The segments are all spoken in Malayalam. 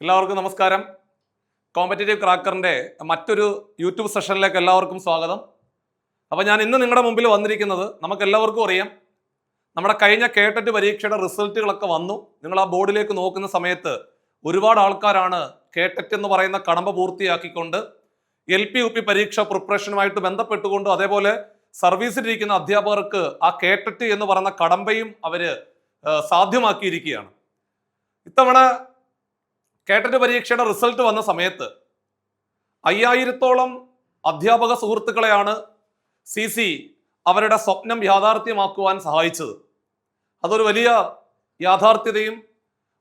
എല്ലാവർക്കും നമസ്കാരം. കോമ്പറ്റേറ്റീവ് ക്രാക്കറിന്റെ മറ്റൊരു യൂട്യൂബ് സെഷനിലേക്ക് എല്ലാവർക്കും സ്വാഗതം. അപ്പോൾ ഞാൻ ഇന്ന് നിങ്ങളുടെ മുമ്പിൽ വന്നിരിക്കുന്നത്, നമുക്ക് എല്ലാവർക്കും അറിയാം, നമ്മുടെ കഴിഞ്ഞ കേട്ടറ്റ് പരീക്ഷയുടെ റിസൾട്ടുകളൊക്കെ വന്നു. നിങ്ങൾ ആ ബോർഡിലേക്ക് നോക്കുന്ന സമയത്ത് ഒരുപാട് ആൾക്കാരാണ് കേട്ടറ്റ് എന്ന് പറയുന്ന കടമ്പ പൂർത്തിയാക്കിക്കൊണ്ട് LP UP പരീക്ഷ പ്രിപ്പറേഷനുമായിട്ട് ബന്ധപ്പെട്ടുകൊണ്ടും അതേപോലെ സർവീസിലിരിക്കുന്ന അധ്യാപകർക്ക് ആ കേട്ടറ്റ് എന്ന് പറയുന്ന കടമ്പയും അവര് സാധ്യമാക്കിയിരിക്കുകയാണ്. ഇത്തവണ കേട്ടറ്റ് പരീക്ഷയുടെ റിസൾട്ട് വന്ന സമയത്ത് 5000-ഓളം അധ്യാപക സുഹൃത്തുക്കളെയാണ് CC അവരുടെ സ്വപ്നം യാഥാർത്ഥ്യമാക്കുവാൻ സഹായിച്ചത്. അതൊരു വലിയ യാഥാർത്ഥ്യതയും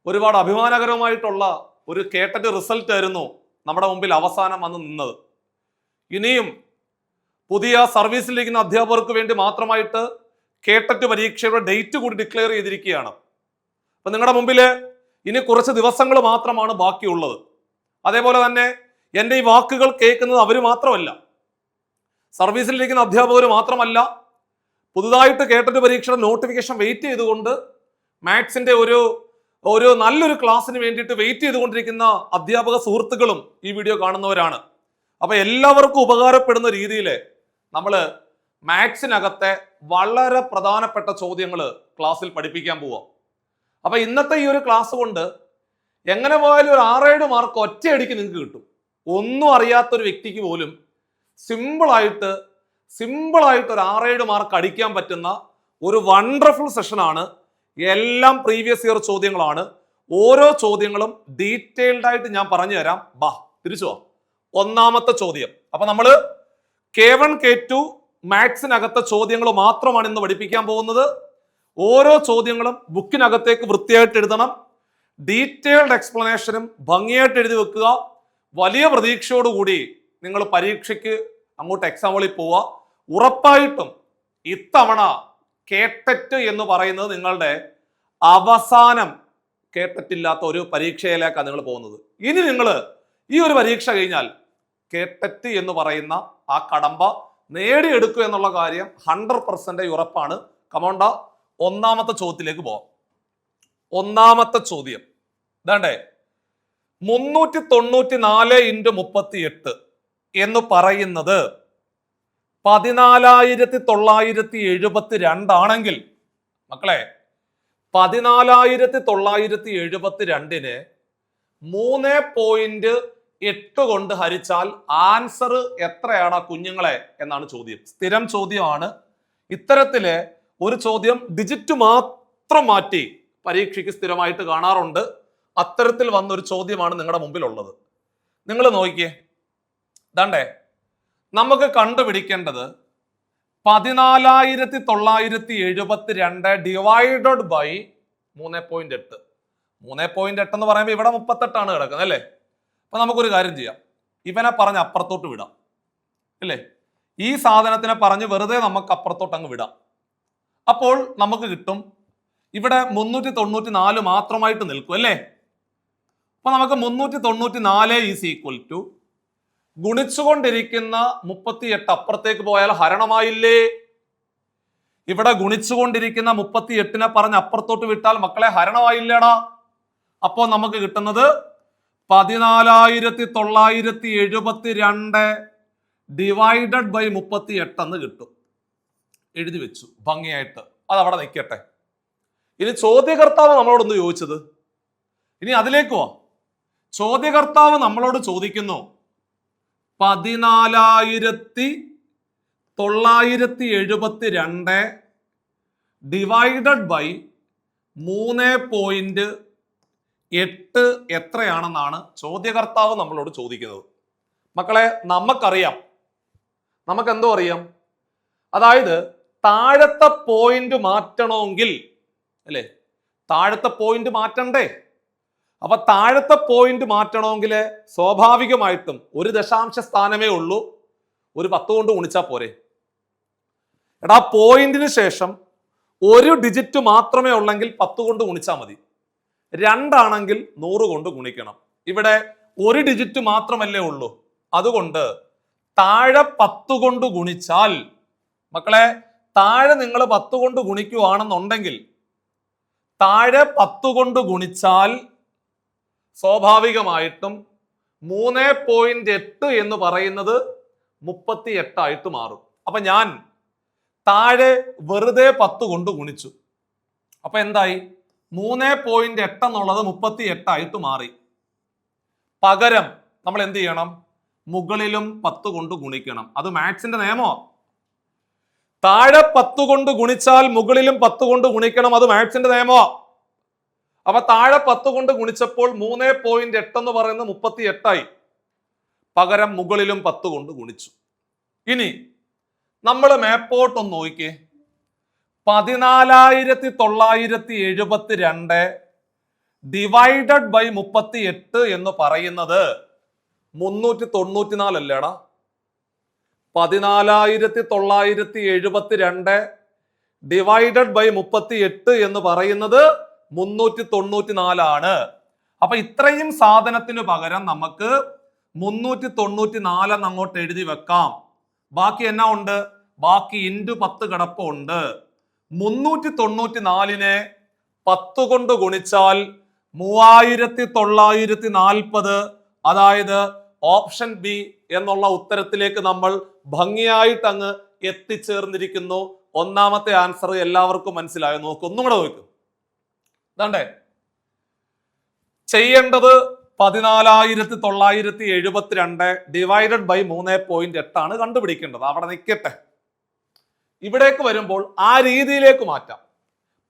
ഒരുപാട് അഭിമാനകരമായിട്ടുള്ള ഒരു കേട്ടറ്റ് റിസൾട്ട് ആയിരുന്നു നമ്മുടെ മുമ്പിൽ അവസാനം വന്ന് നിന്നത്. ഇനിയും പുതിയ സർവീസിലിരിക്കുന്ന അധ്യാപകർക്ക് വേണ്ടി മാത്രമായിട്ട് കേട്ടറ്റ് പരീക്ഷയുടെ ഡേറ്റ് കൂടി ഡിക്ലെയർ ചെയ്തിരിക്കുകയാണ്. അപ്പൊ നിങ്ങളുടെ മുമ്പിൽ ഇനി കുറച്ച് ദിവസങ്ങൾ മാത്രമാണ് ബാക്കിയുള്ളത്. അതേപോലെ തന്നെ എൻ്റെ ഈ വാക്കുകൾ കേൾക്കുന്നത് അവർ മാത്രമല്ല, സർവീസിലിരിക്കുന്ന അധ്യാപകർ മാത്രമല്ല, പുതുതായിട്ട് കേട്ടറ്റ് പരീക്ഷയുടെ നോട്ടിഫിക്കേഷൻ വെയിറ്റ് ചെയ്തുകൊണ്ട് മാത്സിന്റെ ഒരു നല്ലൊരു ക്ലാസ്സിന് വേണ്ടിയിട്ട് വെയിറ്റ് ചെയ്തുകൊണ്ടിരിക്കുന്ന അധ്യാപക സുഹൃത്തുക്കളും ഈ വീഡിയോ കാണുന്നവരാണ്. അപ്പൊ എല്ലാവർക്കും ഉപകാരപ്പെടുന്ന രീതിയിൽ നമ്മൾ മാത്സിനകത്തെ വളരെ പ്രധാനപ്പെട്ട ചോദ്യങ്ങൾ ക്ലാസ്സിൽ പഠിപ്പിക്കാൻ പോവാം. അപ്പൊ ഇന്നത്തെ ഈ ഒരു ക്ലാസ് കൊണ്ട് എങ്ങനെ പോയാലും ഒരു 6-7 മാർക്ക് ഒറ്റയടിക്ക് നിങ്ങൾക്ക് കിട്ടും. ഒന്നും അറിയാത്തൊരു വ്യക്തിക്ക് പോലും സിമ്പിളായിട്ട് ഒരു 6-7 മാർക്ക് അടിക്കാൻ പറ്റുന്ന ഒരു വണ്ടർഫുൾ സെഷനാണ്. എല്ലാം പ്രീവിയസ് ഇയർ ചോദ്യങ്ങളാണ്. ഓരോ ചോദ്യങ്ങളും ഡീറ്റെയിൽഡ് ആയിട്ട് ഞാൻ പറഞ്ഞു തരാം. തിരിച്ചു വാ. ഒന്നാമത്തെ ചോദ്യം. അപ്പൊ നമ്മള് K1 K2 മാത്സിനകത്തെ ചോദ്യങ്ങൾ മാത്രമാണ് ഇന്ന് പഠിപ്പിക്കാൻ പോകുന്നത്. ഓരോ ചോദ്യങ്ങളും ബുക്കിനകത്തേക്ക് വൃത്തിയായിട്ട് എഴുതണം. ഡീറ്റെയിൽഡ് എക്സ്പ്ലനേഷനും ഭംഗിയായിട്ട് എഴുതി വെക്കുക. വലിയ പ്രതീക്ഷയോടുകൂടി നിങ്ങൾ പരീക്ഷയ്ക്ക് അങ്ങോട്ട് എക്സാം ഹോളിൽ പോവുക. ഉറപ്പായിട്ടും ഇത്തവണ കേട്ടറ്റ് എന്ന് പറയുന്നത് നിങ്ങളുടെ അവസാനം കേട്ടറ്റില്ലാത്ത ഒരു പരീക്ഷയിലേക്കാണ് നിങ്ങൾ പോകുന്നത്. ഇനി നിങ്ങൾ ഈ ഒരു പരീക്ഷ കഴിഞ്ഞാൽ കേട്ടറ്റ് എന്ന് പറയുന്ന ആ കടമ്പ നേടിയെടുക്കുക എന്നുള്ള കാര്യം 100% ഉറപ്പാണ്. കമോണ്ട ഒന്നാമത്തെ ചോദ്യത്തിലേക്ക് പോവാം. ഒന്നാമത്തെ ചോദ്യം ഇതാണ്ടേ, 394 × 38 എന്ന് പറയുന്നത് 14972 ആണെങ്കിൽ, മക്കളെ 14972-നെ 3.8 കൊണ്ട് ഹരിച്ചാൽ ആൻസർ എത്രയാണ് കുഞ്ഞുങ്ങളെ എന്നാണ് ചോദ്യം. സ്ഥിരം ചോദ്യമാണ്. ഇത്തരത്തില് ഒരു ചോദ്യം ഡിജിറ്റ് മാത്രം മാറ്റി പരീക്ഷയ്ക്ക് സ്ഥിരമായിട്ട് കാണാറുണ്ട്. അത്തരത്തിൽ വന്നൊരു ചോദ്യമാണ് നിങ്ങളുടെ മുമ്പിലുള്ളത്. നിങ്ങൾ നോക്കിയേ, ദാണ്ടേ, നമുക്ക് കണ്ടുപിടിക്കേണ്ടത് 14972 ഡിവൈഡഡ് ബൈ 3.8. 3.8 എന്ന് പറയുമ്പോൾ ഇവിടെ 38 കിടക്കുന്നത് അല്ലേ? അപ്പൊ നമുക്കൊരു കാര്യം ചെയ്യാം, ഇവനെ പറഞ്ഞ് അപ്പുറത്തോട്ട് വിടാം അല്ലേ? ഈ സാധനത്തിനെ പറഞ്ഞ് വെറുതെ നമുക്ക് അപ്പുറത്തോട്ട് അങ്ങ് വിടാം. അപ്പോൾ നമുക്ക് കിട്ടും ഇവിടെ 394 മാത്രമായിട്ട് നിൽക്കും അല്ലേ? അപ്പൊ നമുക്ക് 394 ഈസ് ഈക്വൽ ടു ഗുണിച്ചുകൊണ്ടിരിക്കുന്ന 38 അപ്പുറത്തേക്ക് പോയാൽ ഹരണമായില്ലേ? ഇവിടെ ഗുണിച്ചുകൊണ്ടിരിക്കുന്ന 38-നെ പറഞ്ഞ് അപ്പുറത്തോട്ട് വിട്ടാൽ മക്കളെ ഹരണമായില്ലേടാ? അപ്പോ നമുക്ക് കിട്ടുന്നത് 14972 ഡിവൈഡഡ് ബൈ 38 എന്ന് കിട്ടും. എഴുതി വെച്ചു ഭംഗിയായിട്ട്. അത് അവിടെ നിൽക്കട്ടെ. ഇനി ചോദ്യകർത്താവ് നമ്മളോടൊന്ന് ചോദിച്ചത്, ഇനി അതിലേക്ക് പോവാം. ചോദ്യകർത്താവ് നമ്മളോട് ചോദിക്കുന്നു 14972 ഡിവൈഡഡ് ബൈ 3.8 എത്രയാണെന്നാണ് ചോദ്യകർത്താവ് നമ്മളോട് ചോദിക്കുന്നത്. മക്കളെ നമുക്കറിയാം, നമുക്ക് എന്തോ അറിയാം, അതായത് താഴത്തെ പോയിന്റ് മാറ്റണമെങ്കിൽ അല്ലേ, താഴത്തെ പോയിന്റ് മാറ്റണ്ടേ? അപ്പൊ താഴത്തെ പോയിന്റ് മാറ്റണമെങ്കിൽ സ്വാഭാവികമായിട്ടും ഒരു ദശാംശ സ്ഥാനമേ ഉള്ളൂ. ഒരു 10 കൊണ്ട് ഗുണിച്ചാൽ പോരെ? എടാ, പോയിന്റിന് ശേഷം ഒരു ഡിജിറ്റ് മാത്രമേ ഉള്ളെങ്കിൽ 10 കൊണ്ട് ഗുണിച്ചാൽ മതി. 2 ആണെങ്കിൽ 100 കൊണ്ട് ഗുണിക്കണം. ഇവിടെ ഒരു ഡിജിറ്റ് മാത്രമല്ലേ ഉള്ളൂ. അതുകൊണ്ട് താഴെ 10 കൊണ്ട് ഗുണിച്ചാൽ, മക്കളെ താഴെ നിങ്ങൾ 10 കൊണ്ട് ഗുണിക്കുവാണെന്നുണ്ടെങ്കിൽ, താഴെ 10 കൊണ്ട് ഗുണിച്ചാൽ സ്വാഭാവികമായിട്ടും 3.8 എന്ന് പറയുന്നത് 38 മാറും. അപ്പൊ ഞാൻ താഴെ വെറുതെ 10 കൊണ്ട് ഗുണിച്ചു. അപ്പൊ എന്തായി? 3.8 എന്നുള്ളത് 38 മാറി. പകരം നമ്മൾ എന്ത് ചെയ്യണം? മുകളിലും 10 കൊണ്ട് ഗുണിക്കണം. അത് മാത്സിന്റെ നിയമമാണ്. താഴെ 10 കൊണ്ട് ഗുണിച്ചാൽ മുകളിലും 10 കൊണ്ട് ഗുണിക്കണം. അത് മാത്സിന്റെ നിയമമാണ്. അപ്പൊ താഴെ 10 കൊണ്ട് ഗുണിച്ചപ്പോൾ 3.8 എന്ന് പറയുന്നത് 38. പകരം മുകളിലും 10 കൊണ്ട് ഗുണിച്ചു. ഇനി നമ്മൾ മേപ്പോട്ടൊന്ന് നോക്കിക്കേ. 14,972 ഡിവൈഡഡ് ബൈ 38 എന്ന് പറയുന്നത് 394 അല്ലേടാ? 14,972 ഡിവൈഡഡ് ബൈ 38 എന്ന് പറയുന്നത് 394 അപ്പൊ ഇത്രയും സാധനത്തിന് പകരം നമുക്ക് 394 അങ്ങോട്ട് എഴുതി വെക്കാം. ബാക്കി എന്നാ ഉണ്ട്? ബാക്കി ഇൻറ്റു 10 കിടപ്പുണ്ട്. 394 10 കൊണ്ട് ഗുണിച്ചാൽ 3940. അതായത് ഓപ്ഷൻ ബി എന്നുള്ള ഉത്തരത്തിലേക്ക് നമ്മൾ ഭംഗിയായിട്ട് അങ്ങ് എത്തിച്ചേർന്നിരിക്കുന്നു. ഒന്നാമത്തെ ആൻസർ എല്ലാവർക്കും മനസ്സിലായോ? നോക്ക്, ഒന്നും കൂടെ നോക്കും. ഇതാണ്ടേ ചെയ്യേണ്ടത് 14,972 ഡിവൈഡഡ് ബൈ 3.8 ആണ് കണ്ടുപിടിക്കേണ്ടത്. അവിടെ നിൽക്കട്ടെ. ഇവിടേക്ക് വരുമ്പോൾ ആ രീതിയിലേക്ക് മാറ്റാം.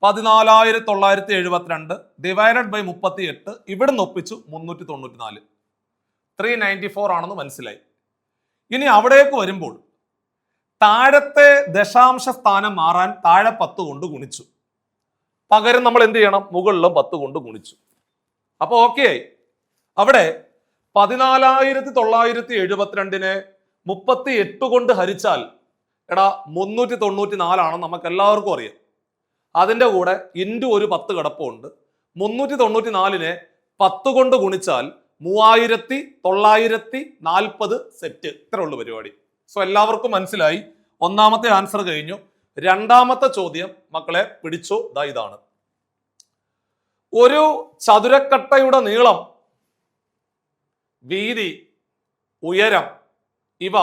14,972 ഡിവൈഡഡ് ബൈ 38 ഇവിടുന്ന് ഒപ്പിച്ചു 394. 394 ആണെന്ന് മനസ്സിലായി. ഇനി അവിടേക്ക് വരുമ്പോൾ താഴത്തെ ദശാംശ സ്ഥാനം മാറാൻ താഴെ 10 കൊണ്ട് ഗുണിച്ചു. പകരം നമ്മൾ എന്ത് ചെയ്യണം? മുകളിലും 10 കൊണ്ട് ഗുണിച്ചു. അപ്പൊ ഓക്കെ ആയി. അവിടെ 14,972 38 കൊണ്ട് ഹരിച്ചാൽ എടാ 394 ആണെന്ന് നമുക്ക് എല്ലാവർക്കും അറിയാം. അതിൻ്റെ കൂടെ ഇൻറ്റു ഒരു 10 കിടപ്പുണ്ട്. 394 10 കൊണ്ട് ഗുണിച്ചാൽ 3940 സെറ്റ്. ഇത്ര ഉള്ളു പരിപാടി. സോ എല്ലാവർക്കും മനസ്സിലായി. ഒന്നാമത്തെ ആൻസർ കഴിഞ്ഞു. രണ്ടാമത്തെ ചോദ്യം മക്കളെ പിടിച്ചോ. ഇതാണ്. ഒരു ചതുരക്കട്ടയുടെ നീളം, വീതി, ഉയരം ഇവ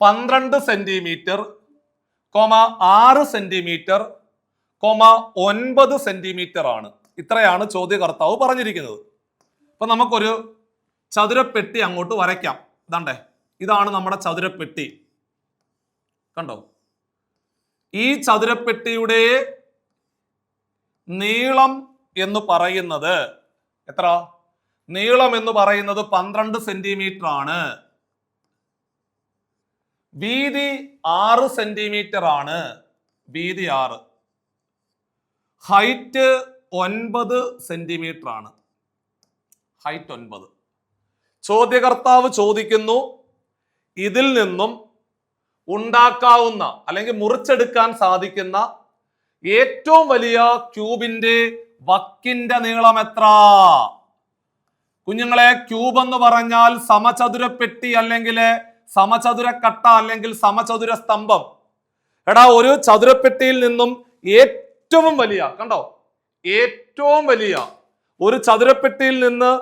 12 സെന്റിമീറ്റർ, 6 സെന്റിമീറ്റർ, 9 സെന്റിമീറ്റർ ആണ്. ഇത്രയാണ് ചോദ്യകർത്താവ് പറഞ്ഞിരിക്കുന്നത്. അപ്പൊ നമുക്കൊരു ചതുരപ്പെട്ടി അങ്ങോട്ട് വരയ്ക്കാം. ഇതാണ്ടേ, ഇതാണ് നമ്മുടെ ചതുരപ്പെട്ടി. കണ്ടോ? ഈ ചതുരപ്പെട്ടിയുടെ നീളം എന്ന് പറയുന്നത് എത്ര? നീളം എന്ന് പറയുന്നത് 12 സെന്റിമീറ്റർ ആണ്. വീതി 6 സെന്റിമീറ്റർ ആണ്. വീതി 6. ഹൈറ്റ് 9 സെന്റിമീറ്റർ ആണ്. ഹൈറ്റ് 9. ചോദ്യകർത്താവ് ചോദിക്കുന്നു, ഇതിൽ നിന്നും ഉണ്ടാക്കാവുന്ന അല്ലെങ്കിൽ മുറിച്ചെടുക്കാൻ സാധിക്കുന്ന ഏറ്റവും വലിയ ക്യൂബിന്റെ വക്കിന്റെ നീളം എത്ര? കുഞ്ഞുങ്ങളെ, ക്യൂബ് എന്ന് പറഞ്ഞാൽ സമചതുരപ്പെട്ടി അല്ലെങ്കിൽ സമചതുരക്കട്ട അല്ലെങ്കിൽ സമചതുര സ്തംഭം. എടാ, ഒരു ചതുരപ്പെട്ടിയിൽ നിന്നും ഏറ്റവും വലിയ, കണ്ടോ, ഏറ്റവും വലിയ ഒരു ചതുരപ്പെട്ടിയിൽ നിന്ന്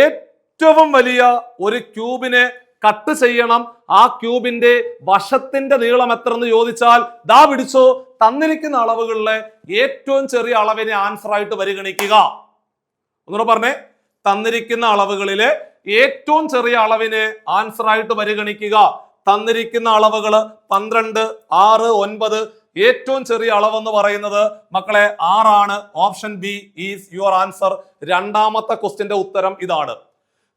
ഏറ്റവും വലിയ ഒരു ക്യൂബിനെ കട്ട് ചെയ്യണം. ആ ക്യൂബിന്റെ വശത്തിന്റെ നീളം എത്ര എന്ന് ചോദിച്ചാൽ ദാ പിടിച്ചോ, തന്നിരിക്കുന്ന അളവുകളിലെ ഏറ്റവും ചെറിയ അളവിനെ ആൻസർ ആയിട്ട് പരിഗണിക്കുക. ഒന്നുകൂടെ പറഞ്ഞേ, തന്നിരിക്കുന്ന അളവുകളിലെ ഏറ്റവും ചെറിയ അളവിനെ ആൻസർ ആയിട്ട് പരിഗണിക്കുക. തന്നിരിക്കുന്ന അളവുകൾ 12, 6, 9. ഏറ്റവും ചെറിയ അളവെന്ന് പറയുന്നത് മക്കളെ 6 ആണ്. Option B is your answer. രണ്ടാമത്തെ ക്വസ്റ്റ്യന്റെ ഉത്തരം ഇതാണ്.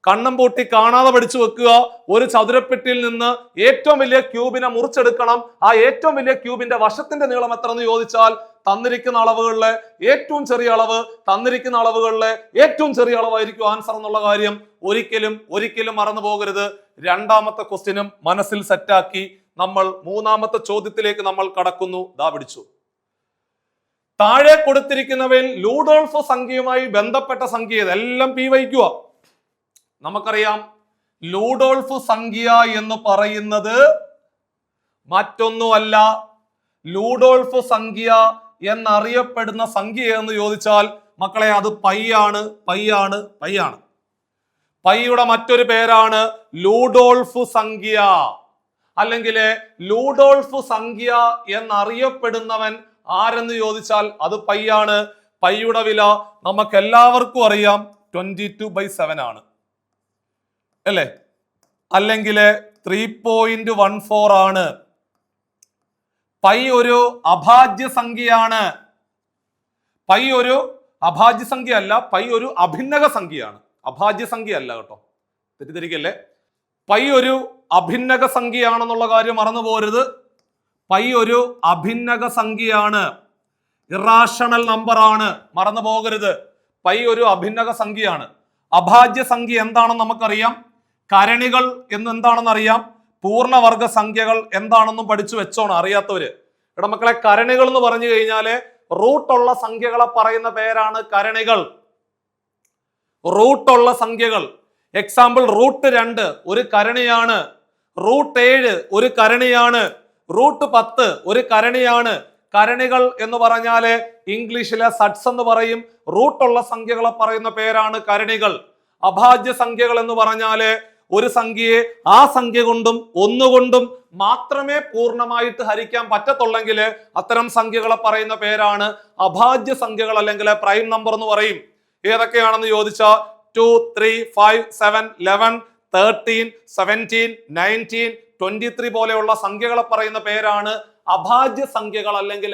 കണ്ണും പൂട്ടി കാണാതെ പഠിച്ചു വെക്കുക. ഒരു ചതുരപ്പെട്ടിയിൽ നിന്ന് ഏറ്റവും വലിയ ക്യൂബിനെ മുറിച്ചെടുക്കണം. ആ ഏറ്റവും വലിയ ക്യൂബിന്റെ വശത്തിന്റെ നീളം എത്ര എന്ന് ചോദിച്ചാൽ തന്നിരിക്കുന്ന അളവുകളിലെ ഏറ്റവും ചെറിയ അളവ്, തന്നിരിക്കുന്ന അളവുകളിലെ ഏറ്റവും ചെറിയ അളവായിരിക്കും ആൻസർ എന്നുള്ള കാര്യം ഒരിക്കലും മറന്നു പോകരുത്. രണ്ടാമത്തെ ക്വസ്റ്റ്യനും മനസ്സിൽ സെറ്റാക്കി നമ്മൾ മൂന്നാമത്തെ ചോദ്യത്തിലേക്ക് നമ്മൾ കടക്കുന്നു. ദാ പിടിച്ചു. താഴെ കൊടുത്തിരിക്കുന്നവയിൽ ലൂഡോൾഫ് സംഖ്യയുമായി ബന്ധപ്പെട്ട സംഖ്യ എല്ലാം പി വയ്ക്കുക. നമുക്കറിയാം, ലൂഡോൾഫ് സംഖ്യ എന്ന് പറയുന്നത് മറ്റൊന്നുമല്ല. ലൂഡോൾഫ് സംഖ്യ എന്നറിയപ്പെടുന്ന സംഖ്യ എന്ന് ചോദിച്ചാൽ മക്കളെ അത് പൈ ആണ്. പൈയുടെ മറ്റൊരു പേരാണ് ലൂഡോൾഫ് സംഖ്യ, അല്ലെങ്കിൽ ലൂഡോൾഫ് സംഖ്യ എന്നറിയപ്പെടുന്നവൻ ആരെന്ന് ചോദിച്ചാൽ അത് പൈയാണ്. പൈയുടെ വില നമുക്ക് എല്ലാവർക്കും അറിയാം 22/7 ആണ് അല്ലേ, അല്ലെങ്കിൽ 3.14 ആണ്. പൈ ഒരു അഭാജ്യ സംഖ്യയാണ്. പൈ ഒരു അഭാജ്യ സംഖ്യ അല്ല, പൈ ഒരു അഭിന്നക സംഖ്യയാണ്. അഭാജ്യ സംഖ്യ അല്ല കേട്ടോ, തെറ്റിദ്ധരിക്കല്ലേ. പൈ ഒരു അഭിന്നക സംഖ്യയാണെന്നുള്ള കാര്യം മറന്നു പോരുത്. പൈ ഒരു അഭിന്നക സംഖ്യയാണ്, ഇറാഷണൽ നമ്പർ ആണ്, മറന്നു പോകരുത്. പൈ ഒരു അഭിന്നക സംഖ്യയാണ്. അഭാജ്യ സംഖ്യ എന്താണെന്ന് നമുക്കറിയാം, കരണികൾ എന്ന് എന്താണെന്ന് അറിയാം, പൂർണ്ണവർഗ സംഖ്യകൾ എന്താണെന്നും പഠിച്ചു വെച്ചോണം അറിയാത്തവര്. ഇവിടെ മക്കളെ, കരണികൾ എന്ന് പറഞ്ഞു കഴിഞ്ഞാല് റൂട്ടുള്ള സംഖ്യകളെ പറയുന്ന പേരാണ് കരണികൾ. റൂട്ടുള്ള സംഖ്യകൾ, എക്സാമ്പിൾ √2 ഒരു കരണിയാണ്, √7 ഒരു കരണിയാണ്, √10 ഒരു കരണിയാണ്. കരണികൾ എന്ന് പറഞ്ഞാല് ഇംഗ്ലീഷിലെ സഡ്സ് എന്ന് പറയും. റൂട്ടുള്ള സംഖ്യകളെ പറയുന്ന പേരാണ് കരണികൾ. അഭാജ്യ സംഖ്യകൾ എന്ന് പറഞ്ഞാല് ഒരു സംഖ്യയെ ആ സംഖ്യ കൊണ്ടും ഒന്നുകൊണ്ടും മാത്രമേ പൂർണ്ണമായിട്ട് ഹരിക്കാൻ പറ്റത്തുള്ളെങ്കിൽ അത്തരം സംഖ്യകളെ പറയുന്ന പേരാണ് അഭാജ്യ സംഖ്യകൾ, അല്ലെങ്കിൽ പ്രൈം നമ്പർ എന്ന് പറയും. ഏതൊക്കെയാണെന്ന് ചോദിച്ചാൽ 2, 3, 5, 7, 11, 13, 17, 19, 23 പോലെയുള്ള സംഖ്യകളെ പറയുന്ന പേരാണ് അഭാജ്യ സംഖ്യകൾ, അല്ലെങ്കിൽ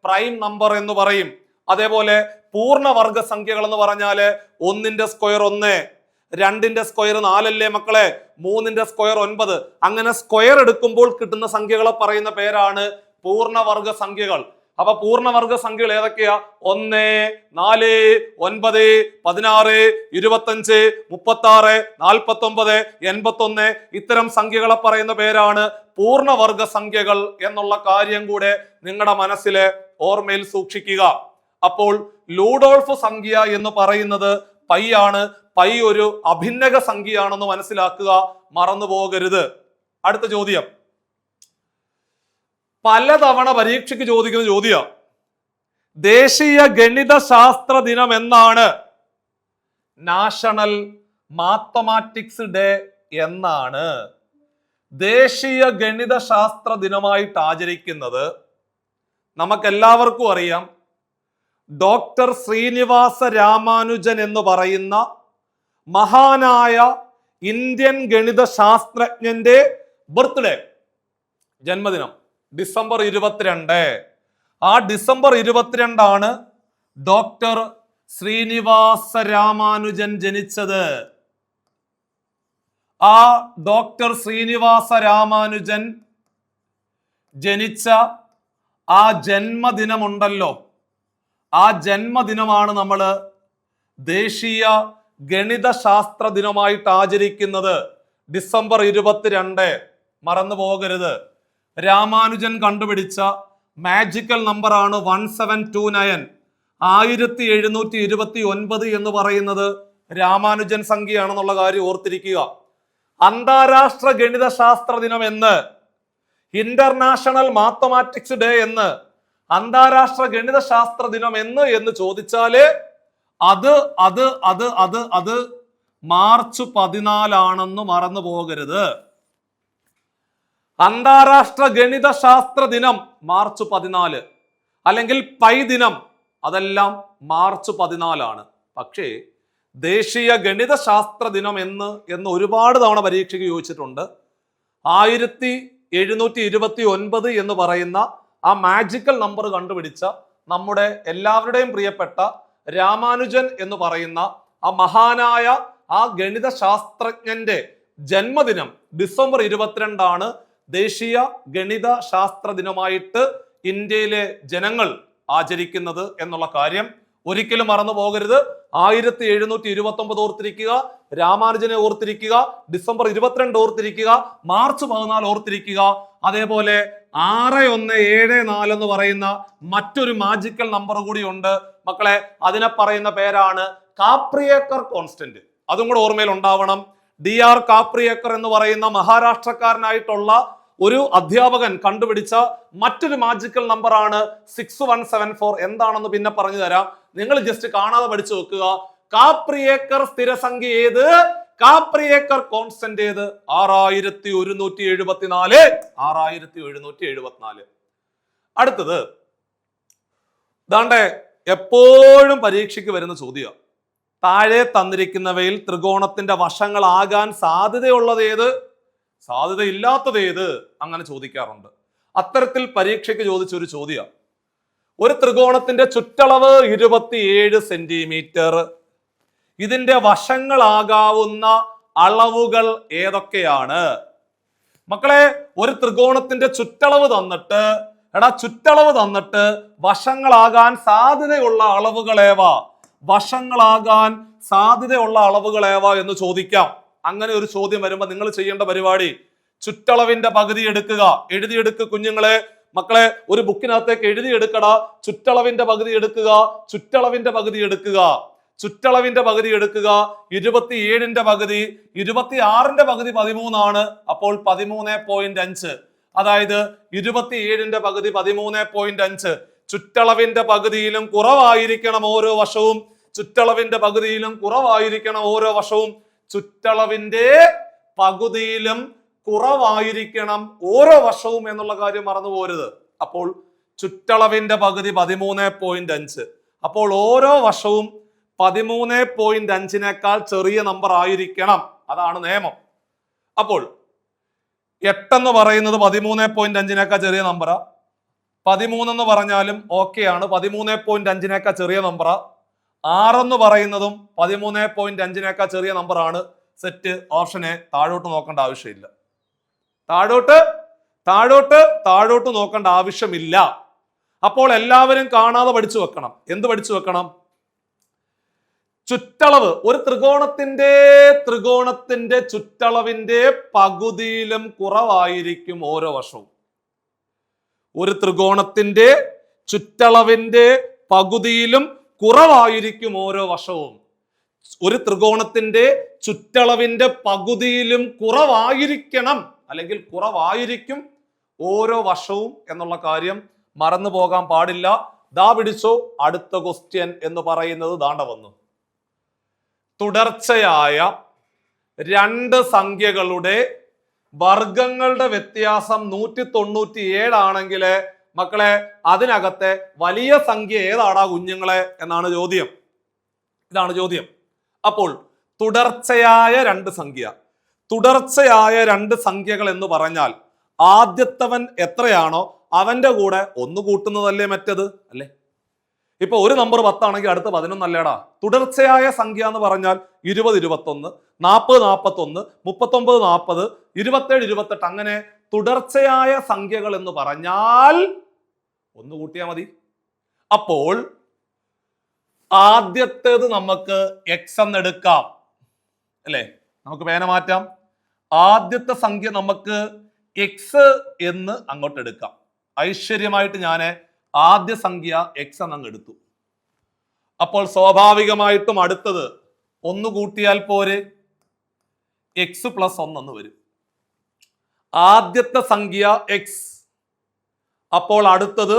പ്രൈം നമ്പർ എന്ന് പറയും. അതേപോലെ പൂർണ്ണവർഗ സംഖ്യകൾ എന്ന് പറഞ്ഞാല് 1ന്റെ സ്ക്വയർ 1, 2ന്റെ സ്ക്വയർ 4 അല്ലേ മക്കളെ, 3ന്റെ സ്ക്വയർ 9. അങ്ങനെ സ്ക്വയർ എടുക്കുമ്പോൾ കിട്ടുന്ന സംഖ്യകളെ പറയുന്ന പേരാണ് പൂർണ്ണവർഗ സംഖ്യകൾ. അപ്പൊ പൂർണ്ണവർഗ സംഖ്യകൾ ഏതൊക്കെയാ? 1, 4, 9, 16, 25, 36, 49, 81 ഇത്തരം സംഖ്യകളെ പറയുന്ന പേരാണ് പൂർണ്ണവർഗ സംഖ്യകൾ എന്നുള്ള കാര്യം കൂടെ നിങ്ങളുടെ മനസ്സിലെ ഓർമ്മയിൽ സൂക്ഷിക്കുക. അപ്പോൾ ലൂഡോൾഫ് സംഖ്യ എന്ന് പറയുന്നത് പൈ ആണ്. പൈ ഒരു അഭിന്നക സംഖ്യയാണെന്ന് മനസ്സിലാക്കുക, മറന്നു പോകരുത്. അടുത്ത ചോദ്യം പലതവണ പരീക്ഷയ്ക്ക് ചോദിക്കുന്ന ചോദ്യം, ദേശീയ ഗണിത ശാസ്ത്ര ദിനം എന്നാണ്? നാഷണൽ മാത്തമാറ്റിക്സ് ഡേ എന്നാണ് ദേശീയ ഗണിത ശാസ്ത്ര ദിനമായിട്ട് ആചരിക്കുന്നത്. നമുക്കെല്ലാവർക്കും അറിയാം, ഡോക്ടർ ശ്രീനിവാസ രാമാനുജൻ എന്ന് പറയുന്ന മഹാനായ ഇന്ത്യൻ ഗണിത ശാസ്ത്രജ്ഞന്റെ ബർത്ത്ഡേ, ജന്മദിനം ഡിസംബർ 22. ആ ഡിസംബർ 22 ഡോക്ടർ ശ്രീനിവാസ രാമാനുജൻ ജനിച്ചത്. ആ ഡോക്ടർ ശ്രീനിവാസ രാമാനുജൻ ജനിച്ച ആ ജന്മദിനമുണ്ടല്ലോ, ആ ജന്മദിനമാണ് നമ്മൾ ദേശീയ ഗണിത ശാസ്ത്ര ദിനമായിട്ട് ആചരിക്കുന്നത്. ഡിസംബർ 22 മറന്നു പോകരുത്. രാമാനുജൻ കണ്ടുപിടിച്ച മാജിക്കൽ നമ്പറാണ് 1729. 1729 എന്ന് പറയുന്നത് രാമാനുജൻ സംഖ്യയാണെന്നുള്ള കാര്യം ഓർത്തിരിക്കുക. അന്താരാഷ്ട്ര ഗണിത ശാസ്ത്ര ദിനം എന്ന്, ഇന്റർനാഷണൽ മാത്തമാറ്റിക്സ് ഡേ എന്ന്, അന്താരാഷ്ട്ര ഗണിത ശാസ്ത്ര ദിനം എന്ന് ചോദിച്ചാല് അത് മാർച്ച് 14 മറന്നു പോകരുത്. അന്താരാഷ്ട്ര ഗണിത ശാസ്ത്ര ദിനം മാർച്ച് 14, അല്ലെങ്കിൽ പൈ ദിനം, അതെല്ലാം മാർച്ച് 14. പക്ഷേ ദേശീയ ഗണിത ശാസ്ത്ര ദിനം എന്ന് ഒരുപാട് തവണ പരീക്ഷയ്ക്ക് ചോദിച്ചിട്ടുണ്ട്. 1729 എന്ന് പറയുന്ന ആ മാജിക്കൽ നമ്പർ കണ്ടുപിടിച്ച നമ്മുടെ എല്ലാവരുടെയും പ്രിയപ്പെട്ട രാമാനുജൻ എന്ന് പറയുന്ന ആ മഹാനായ ആ ഗണിത ശാസ്ത്രജ്ഞന്റെ ജന്മദിനം ഡിസംബർ 22 ദേശീയ ഗണിത ശാസ്ത്ര ദിനമായിട്ട് ഇന്ത്യയിലെ ജനങ്ങൾ ആചരിക്കുന്നത് എന്നുള്ള കാര്യം ഒരിക്കലും മറന്നു പോകരുത്. 1729 ഓർത്തിരിക്കുക, രാമാനുജനെ ഓർത്തിരിക്കുക, ഡിസംബർ 22 ഓർത്തിരിക്കുക, മാർച്ച് 14 ഓർത്തിരിക്കുക. അതേപോലെ 6174 എന്ന് പറയുന്ന മറ്റൊരു മാജിക്കൽ നമ്പർ കൂടി ഉണ്ട് മക്കളെ. അതിനെ പറയുന്ന പേരാണ് കാപ്രിയേക്കർ കോൺസ്റ്റന്റ്. അതും കൂടെ ഓർമ്മയിൽ ഉണ്ടാവണം. DR കാപ്രിയേക്കർ എന്ന് പറയുന്ന മഹാരാഷ്ട്രക്കാരനായിട്ടുള്ള ഒരു അധ്യാപകൻ കണ്ടുപിടിച്ച മറ്റൊരു മാജിക്കൽ നമ്പറാണ് 6174. എന്താണെന്ന് പിന്നെ പറഞ്ഞു തരാം. നിങ്ങൾ ജസ്റ്റ് കാണാതെ പഠിച്ചു വെക്കുക. കാപ്രിയേക്കർ സ്ഥിരസംഖ്യ ഏത്? കാപ്രിയേക്കർ കോൺസ്റ്റന്റ് ഏത്? 6174. 6774. അടുത്തത് ദാണ്ടെ എപ്പോഴും പരീക്ഷയ്ക്ക് വരുന്ന ചോദ്യം, താഴെ തന്നിരിക്കുന്നവയിൽ ത്രികോണത്തിന്റെ വശങ്ങളാകാൻ സാധ്യതയുള്ളത് ഏത്, സാധ്യതയില്ലാത്തത് ഏത്, അങ്ങനെ ചോദിക്കാറുണ്ട്. അത്തരത്തിൽ പരീക്ഷയ്ക്ക് ചോദിച്ചൊരു ചോദ്യം, ഒരു ത്രികോണത്തിന്റെ ചുറ്റളവ് 27 സെന്റിമീറ്റർ, ഇതിന്റെ വശങ്ങളാകാവുന്ന അളവുകൾ ഏതൊക്കെയാണ്? മക്കളെ, ഒരു ത്രികോണത്തിന്റെ ചുറ്റളവ് തന്നിട്ട് ചുറ്റളവ് തന്നിട്ട് വശങ്ങളാകാൻ സാധ്യതയുള്ള അളവുകളേവാ, വശങ്ങളാകാൻ സാധ്യതയുള്ള അളവുകളേവാ എന്ന് ചോദിക്കാം. അങ്ങനെ ഒരു ചോദ്യം വരുമ്പോൾ നിങ്ങൾ ചെയ്യേണ്ട പരിപാടി, ചുറ്റളവിന്റെ പകുതി എടുക്കുക. എഴുതിയെടുക്കുക കുഞ്ഞുങ്ങളെ, മക്കളെ, ഒരു ബുക്കിനകത്തേക്ക് എഴുതിയെടുക്കടാ. ചുറ്റളവിന്റെ പകുതി എടുക്കുക, ചുറ്റളവിന്റെ പകുതി എടുക്കുക, ചുറ്റളവിന്റെ പകുതി എടുക്കുക. 27ന്റെ പകുതി 26ന്റെ പകുതി 13 അപ്പോൾ 13.5. അതായത് 27ന്റെ പകുതി 13.5. ചുറ്റളവിന്റെ പകുതിയിലും കുറവായിരിക്കണം ഓരോ വശവും, ചുറ്റളവിന്റെ പകുതിയിലും കുറവായിരിക്കണം ഓരോ വശവും, ചുറ്റളവിന്റെ പകുതിയിലും കുറവായിരിക്കണം ഓരോ വശവും എന്നുള്ള കാര്യം മറന്നു പോരുത്. അപ്പോൾ ചുറ്റളവിന്റെ പകുതി 13.5. അപ്പോൾ ഓരോ വശവും 13.5നേക്കാൾ ചെറിയ നമ്പർ ആയിരിക്കണം. അതാണ് നിയമം. അപ്പോൾ 8 എന്ന് പറയുന്നത് 13.5നേക്കാൾ ചെറിയ നമ്പറാ. 13 എന്ന് പറഞ്ഞാലും ഓക്കെയാണ്, 13.5നേക്കാൾ ചെറിയ നമ്പറാ. 6 എന്ന് പറയുന്നതും 13.5നേക്കാൾ ചെറിയ നമ്പറാണ്. സെറ്റ്. ഓപ്ഷനെ താഴോട്ട് നോക്കേണ്ട ആവശ്യമില്ല. താഴോട്ട് നോക്കേണ്ട ആവശ്യമില്ല. അപ്പോൾ എല്ലാവരും കാണാതെ പഠിച്ചു വെക്കണം. എന്ത് പഠിച്ചു വെക്കണം? ചുറ്റളവ്, ഒരു ത്രികോണത്തിന്റെ ചുറ്റളവിന്റെ പകുതിയിലും കുറവായിരിക്കും ഓരോ വശവും. ഒരു ത്രികോണത്തിന്റെ ചുറ്റളവിന്റെ പകുതിയിലും കുറവായിരിക്കും ഓരോ വശവും. ഒരു ത്രികോണത്തിന്റെ ചുറ്റളവിന്റെ പകുതിയിലും കുറവായിരിക്കണം, അല്ലെങ്കിൽ കുറവായിരിക്കും ഓരോ വശവും എന്നുള്ള കാര്യം മറന്നു പോകാൻ പാടില്ല. ദാ പിടിച്ചോ, അടുത്ത ക്വസ്റ്റ്യൻ എന്ന് പറയുന്നത് ദാണ്ട വന്നു. തുടർച്ചയായ 2 സംഖ്യകളുടെ വർഗങ്ങളുടെ വ്യത്യാസം 197 ആണെങ്കിൽ മക്കളെ അതിനകത്തെ വലിയ സംഖ്യ ഏതാടാ കുഞ്ഞുങ്ങളെ എന്നാണ് ചോദ്യം. ഇതാണ് ചോദ്യം. അപ്പോൾ തുടർച്ചയായ 2 സംഖ്യ, തുടർച്ചയായ 2 സംഖ്യകൾ എന്ന് പറഞ്ഞാൽ ആദ്യത്തവൻ എത്രയാണോ അവന്റെ കൂടെ 1 കൂട്ടുന്നതല്ലേ മറ്റത്, അല്ലേ? ഇപ്പൊ ഒരു നമ്പർ 10 ആണെങ്കിൽ അടുത്ത 11 അല്ലേടാ. തുടർച്ചയായ സംഖ്യ എന്ന് പറഞ്ഞാൽ 20 21, 40 41, 39 40, 27 28, അങ്ങനെ തുടർച്ചയായ സംഖ്യകൾ എന്ന് പറഞ്ഞാൽ 1 കൂട്ടിയാൽ മതി. അപ്പോൾ ആദ്യത്തേത് നമുക്ക് എക്സ് എന്ന് എടുക്കാം, അല്ലേ? നമുക്ക് പേന മാറ്റാം. ആദ്യത്തെ സംഖ്യ നമുക്ക് എക്സ് എന്ന് അങ്ങോട്ട് എടുക്കാം. ഐശ്വര്യമായിട്ട് ഞാൻ ആദ്യ സംഖ്യ എക്സ് എന്നങ്ങ് എടുത്തു. അപ്പോൾ സ്വാഭാവികമായിട്ടും അടുത്തത് 1 കൂട്ടിയാൽ പോരെ, എക്സ് പ്ലസ് 1 എന്ന് വരും. ആദ്യത്തെ സംഖ്യ എക്സ്, അപ്പോൾ അടുത്തത്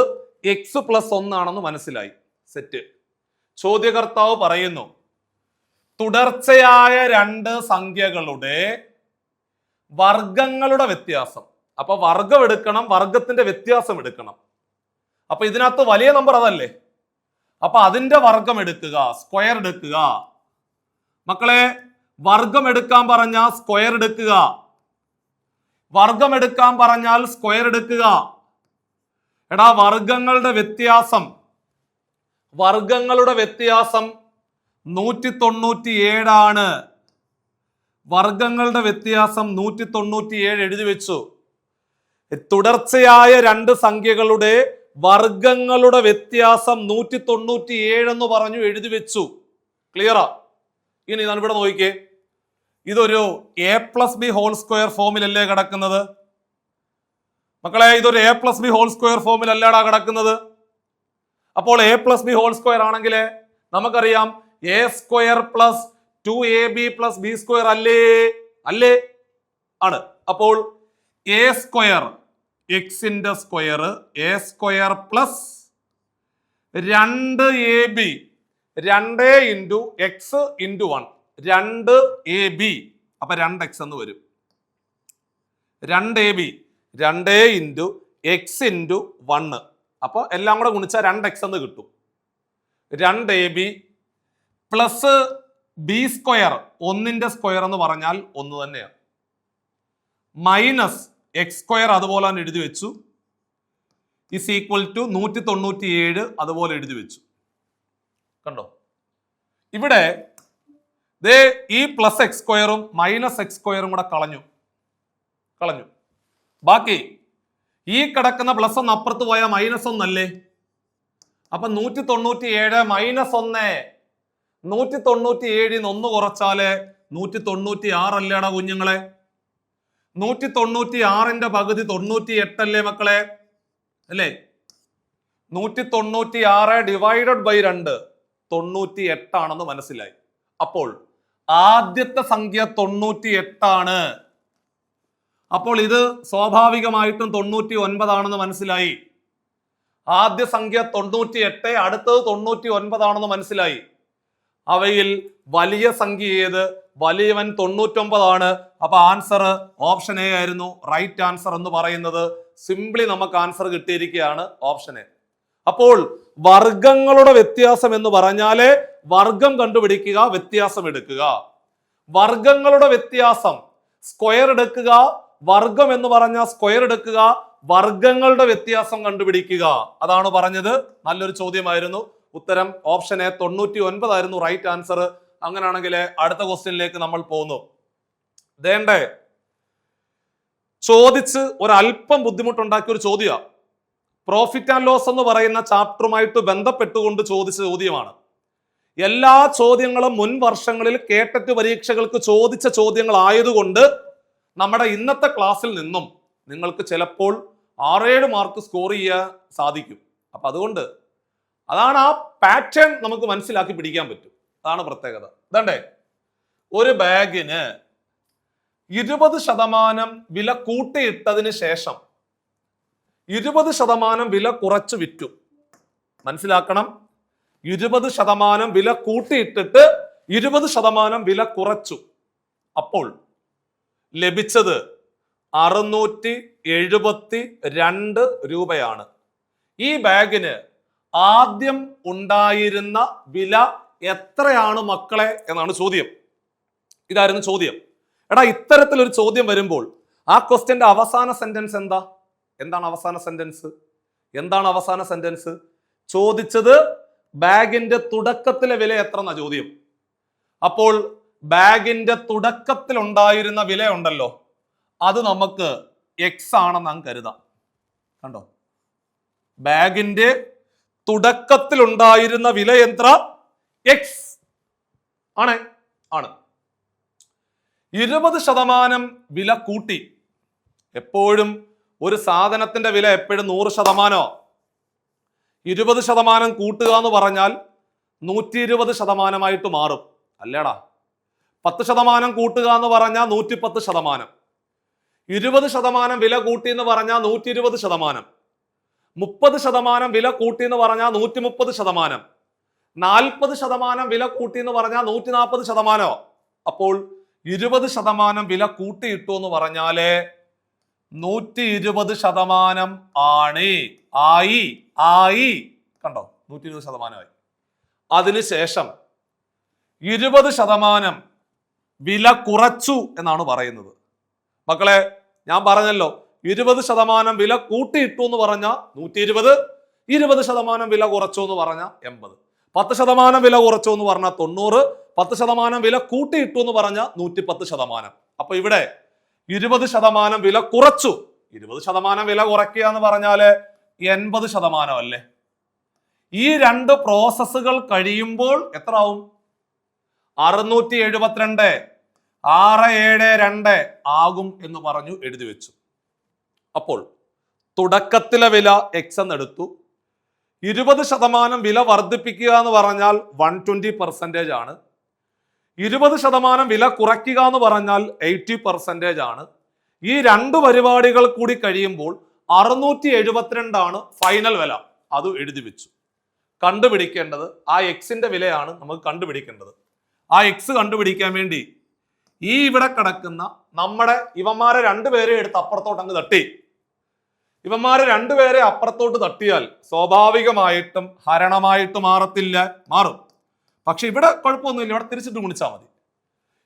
എക്സ് പ്ലസ് 1 ആണെന്ന് മനസ്സിലായി. സെറ്റ്. ചോദ്യകർത്താവ് പറയുന്നു തുടർച്ചയായ 2 സംഖ്യകളുടെ വർഗങ്ങളുടെ വ്യത്യാസം. അപ്പൊ വർഗം എടുക്കണം, വർഗത്തിന്റെ വ്യത്യാസം എടുക്കണം. അപ്പൊ ഇതിനകത്ത് വലിയ നമ്പർ അതല്ലേ, അപ്പൊ അതിന്റെ വർഗം എടുക്കുക, സ്ക്വയർ എടുക്കുക. മക്കളെ, വർഗം എടുക്കാൻ പറഞ്ഞാൽ സ്ക്വയർ എടുക്കുക, വർഗം എടുക്കാൻ പറഞ്ഞാൽ സ്ക്വയർ എടുക്കുക. എടാ, വർഗങ്ങളുടെ വ്യത്യാസം 197 ആണ്. വർഗങ്ങളുടെ വ്യത്യാസം 197 എഴുതി വെച്ചു. തുടർച്ചയായ 2 സംഖ്യകളുടെ വർഗങ്ങളുടെ വ്യത്യാസം 197 എന്ന് പറഞ്ഞു എഴുതി വെച്ചു. ക്ലിയറാ? ഇനി ഞാൻ ഇവിടെ നോക്കിക്കേ, ഇതൊരു a+b ഹോൾ സ്ക്വയർ ഫോമിലല്ലേ കിടക്കുന്നത് മക്കളെ? ഇതൊരു a+b ഹോൾ സ്ക്വയർ ഫോമിലല്ലേടാ കിടക്കുന്നത്. അപ്പോൾ a+b ഹോൾ സ്ക്വയർ ആണെങ്കിൽ നമുക്കറിയാം a square plus 2ab plus B square അല്ലേ? അല്ലേ? ആണ്. അപ്പോൾ a സ്ക്വയർ എക്സിന്റെ square a square plus 2ab 2 into X into 1 2AB. അപ്പൊ 2x എന്ന് വരും. 2AB 2 into X into 1. അപ്പൊ എല്ലാം കൂടെ ഗുണിച്ചാൽ 2x എന്ന് കിട്ടും. 2AB പ്ലസ് ബി സ്ക്വയർ, 1ന്റെ സ്ക്വയർ എന്ന് പറഞ്ഞാൽ 1 തന്നെയാണ്. മൈനസ് എക്സ് സ്ക്വയർ അതുപോലെ തന്നെ എഴുതി വെച്ചു. ഇസ് ഈക്വൽ ടു 197 അതുപോലെ എഴുതി വെച്ചു. കണ്ടോ? ഇവിടെ ദേ ഈ പ്ലസ് എക്സ് സ്ക്വയറും മൈനസ് എക്സ് സ്ക്വയറും കൂടെ കളഞ്ഞു. ബാക്കി ഈ കിടക്കുന്ന പ്ലസ് ഒന്ന് അപ്പുറത്ത് പോയാൽ മൈനസ് ഒന്നല്ലേ? അപ്പൊ 197 മൈനസ് 1. 197 1 കുറച്ചാല് 196 അല്ലേടാ കുഞ്ഞുങ്ങളെ? 196ന്റെ പകുതി 98 അല്ലേ മക്കളെ? അല്ലേ? 196 ഡിവൈഡഡ് ബൈ 2 98 ആണെന്ന് മനസ്സിലായി. അപ്പോൾ ആദ്യത്തെ സംഖ്യ 98 ആണ്. അപ്പോൾ ഇത് സ്വാഭാവികമായിട്ടും 99 ആണെന്ന് മനസ്സിലായി. ആദ്യ സംഖ്യ 98, അടുത്തത് 99 ആണെന്ന് മനസ്സിലായി. അവയിൽ വലിയ സംഖ്യ ഏത്? വലിയവൻ 99 ആണ്. അപ്പൊ ആൻസർ ഓപ്ഷൻ എ ആയിരുന്നു റൈറ്റ് ആൻസർ എന്ന് പറയുന്നത്. സിംപ്ലി നമുക്ക് ആൻസർ കിട്ടിയിരിക്കുകയാണ് ഓപ്ഷൻ എ. അപ്പോൾ വർഗങ്ങളുടെ വ്യത്യാസം എന്ന് പറഞ്ഞാല് വർഗം കണ്ടുപിടിക്കുക, വ്യത്യാസം എടുക്കുക. വർഗങ്ങളുടെ വ്യത്യാസം സ്ക്വയർ എടുക്കുക, വർഗം എന്ന് പറഞ്ഞാൽ സ്ക്വയർ എടുക്കുക, വർഗങ്ങളുടെ വ്യത്യാസം കണ്ടുപിടിക്കുക. അതാണ് പറഞ്ഞത്. നല്ലൊരു ചോദ്യമായിരുന്നു. ഉത്തരം ഓപ്ഷൻ എ 99 ആയിരുന്നു റൈറ്റ് ആൻസർ. അങ്ങനെയാണെങ്കിൽ അടുത്ത ക്വസ്റ്റ്യനിലേക്ക് നമ്മൾ പോകുന്നു. ദേണ്ടേ ചോദിച്ച് ഒരല്പം ബുദ്ധിമുട്ടുണ്ടാക്കിയ ഒരു ചോദ്യമാണ്. പ്രോഫിറ്റ് ആൻഡ് ലോസ് എന്ന് പറയുന്ന ചാപ്റ്ററുമായിട്ട് ബന്ധപ്പെട്ടുകൊണ്ട് ചോദിച്ച ചോദ്യമാണ്. എല്ലാ ചോദ്യങ്ങളും മുൻ വർഷങ്ങളിൽ കേട്ടറ്റ് പരീക്ഷകൾക്ക് ചോദിച്ച ചോദ്യങ്ങളായതുകൊണ്ട് നമ്മുടെ ഇന്നത്തെ ക്ലാസ്സിൽ നിന്നും നിങ്ങൾക്ക് ചിലപ്പോൾ 6-7 മാർക്ക് സ്കോർ ചെയ്യാൻ സാധിക്കും. അപ്പൊ അതുകൊണ്ട് അതാണ് ആ പാറ്റേൺ നമുക്ക് മനസ്സിലാക്കി പിടിക്കാൻ പറ്റും. അതാണ് പ്രത്യേകത. ഇതണ്ടേ ഒരു ബാഗിന് 20% വില കൂട്ടിയിട്ടതിന് ശേഷം 20% വില കുറച്ച് വിറ്റു. മനസ്സിലാക്കണം. 20% വില കൂട്ടിയിട്ടിട്ട് 20% വില കുറച്ചു. അപ്പോൾ ലഭിച്ചത് 672 രൂപയാണ്. ഈ ബാഗിന് ആദ്യം ഉണ്ടായിരുന്ന വില എത്രയാണ് മക്കളെ എന്നാണ് ചോദ്യം. ഇതായിരുന്നു ചോദ്യം. എടാ ഇത്തരത്തിലൊരു ചോദ്യം വരുമ്പോൾ ആ ക്വസ്റ്റ്യന്റെ അവസാന സെന്റൻസ് എന്താ? എന്താണ് അവസാന സെന്റൻസ്? ചോദിച്ചത് ബാഗിന്റെ തുടക്കത്തിലെ വില എത്ര എന്നാ ചോദ്യം. അപ്പോൾ ബാഗിന്റെ തുടക്കത്തിൽ ഉണ്ടായിരുന്ന വില ഉണ്ടല്ലോ, അത് നമുക്ക് എക്സ് ആണെന്ന് അങ്ങ് കരുതാം. കണ്ടോ? ബാഗിന്റെ തുടക്കത്തിൽ ഉണ്ടായിരുന്ന വില എത്ര? എക്സ് ആണ്. 20% വില കൂട്ടി. എപ്പോഴും ഒരു സാധനത്തിന്റെ വില എപ്പോഴും 100%. 20% കൂട്ടുക എന്ന് പറഞ്ഞാൽ 120% മാറും അല്ലേടാ? 10% കൂട്ടുക എന്ന് പറഞ്ഞാൽ 110%. 20% വില കൂട്ടി എന്ന് പറഞ്ഞാൽ 120%. 30% വില കൂട്ടി എന്ന് പറഞ്ഞാൽ 130%. 40% വില കൂട്ടി എന്ന് പറഞ്ഞാൽ 140%. അപ്പോൾ 20% വില കൂട്ടിയിട്ടു എന്ന് പറഞ്ഞാല് 120% ആണ്. ആയി. കണ്ടോ? 120% ആയി. അതിനുശേഷം 20% വില കുറച്ചു എന്നാണ് പറയുന്നത്. മക്കളെ ഞാൻ പറഞ്ഞല്ലോ, 20% വില കൂട്ടിയിട്ടു എന്ന് പറഞ്ഞാൽ 120, 20% വില കുറച്ചു എന്ന് പറഞ്ഞാൽ 80, 10% വില കുറച്ചു എന്ന് പറഞ്ഞാൽ 90, 10% വില കൂട്ടിയിട്ടു എന്ന് പറഞ്ഞാൽ 110%. അപ്പൊ ഇവിടെ 20% വില കുറച്ചു. 20% വില കുറയ്ക്കുക എന്ന് പറഞ്ഞാല് 80% അല്ലേ? ഈ രണ്ട് പ്രോസസ്സുകൾ കഴിയുമ്പോൾ എത്ര ആവും? 672 672 ആകും എന്ന് പറഞ്ഞു എഴുതി വെച്ചു. അപ്പോൾ തുടക്കത്തിലെ വില എക്സ് എന്നെടുത്തു. 20% വില വർദ്ധിപ്പിക്കുക എന്ന് പറഞ്ഞാൽ 120% ആണ്. 20% വില കുറയ്ക്കുക എന്ന് പറഞ്ഞാൽ 80% ആണ്. ഈ രണ്ട് പരിപാടികൾ കൂടി കഴിയുമ്പോൾ 672 ആണ് ഫൈനൽ വില. അത് എഴുതി വെച്ചു. കണ്ടുപിടിക്കേണ്ടത് ആ എക്സിന്റെ വിലയാണ് നമുക്ക് കണ്ടുപിടിക്കേണ്ടത്. ആ എക്സ് കണ്ടുപിടിക്കാൻ വേണ്ടി ഈ ഇവിടെ കിടക്കുന്ന നമ്മുടെ ഇവന്മാരെ രണ്ടുപേരെ എടുത്ത് അപ്പുറത്തോട്ട് അങ്ങ് തട്ടി. ഇവന്മാരെ രണ്ടുപേരെ അപ്പുറത്തോട്ട് തട്ടിയാൽ സ്വാഭാവികമായിട്ടും ഹരണമായിട്ട് മാറത്തില്ല, മാറും. പക്ഷെ ഇവിടെ കുഴപ്പമൊന്നുമില്ല, ഇവിടെ തിരിച്ചിട്ട് ഗുണിച്ചാൽ മതി.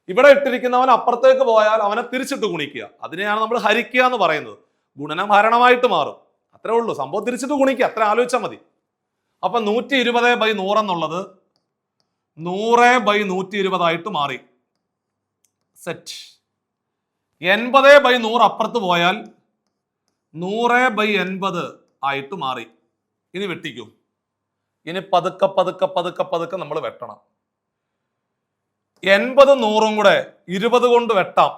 ഇവിടെ ഇട്ടിരിക്കുന്നവൻ അപ്പുറത്തേക്ക് പോയാൽ അവനെ തിരിച്ചിട്ട് ഗുണിക്കുക, അതിനെയാണ് നമ്മൾ ഹരിക്കുക എന്ന് പറയുന്നത്. ഗുണനം ഹരണമായിട്ട് മാറും, അത്രേ ഉള്ളൂ. സംഭവം തിരിച്ചിട്ട് ഗുണിക്കുക, അത്ര ആലോചിച്ചാൽ മതി. അപ്പൊ 120/100 എന്നുള്ളത് 100/120 മാറി. സെറ്റ്. 80/100 അപ്പുറത്ത് പോയാൽ 100/80 ആയിട്ട് മാറി. ഇനി വെട്ടിക്കും. ഇനി പതുക്കെ പതുക്കെ പതുക്കെ പതുക്കെ നമ്മൾ വെട്ടണം. 80 100 കൂടെ 20 കൊണ്ട് വെട്ടാം.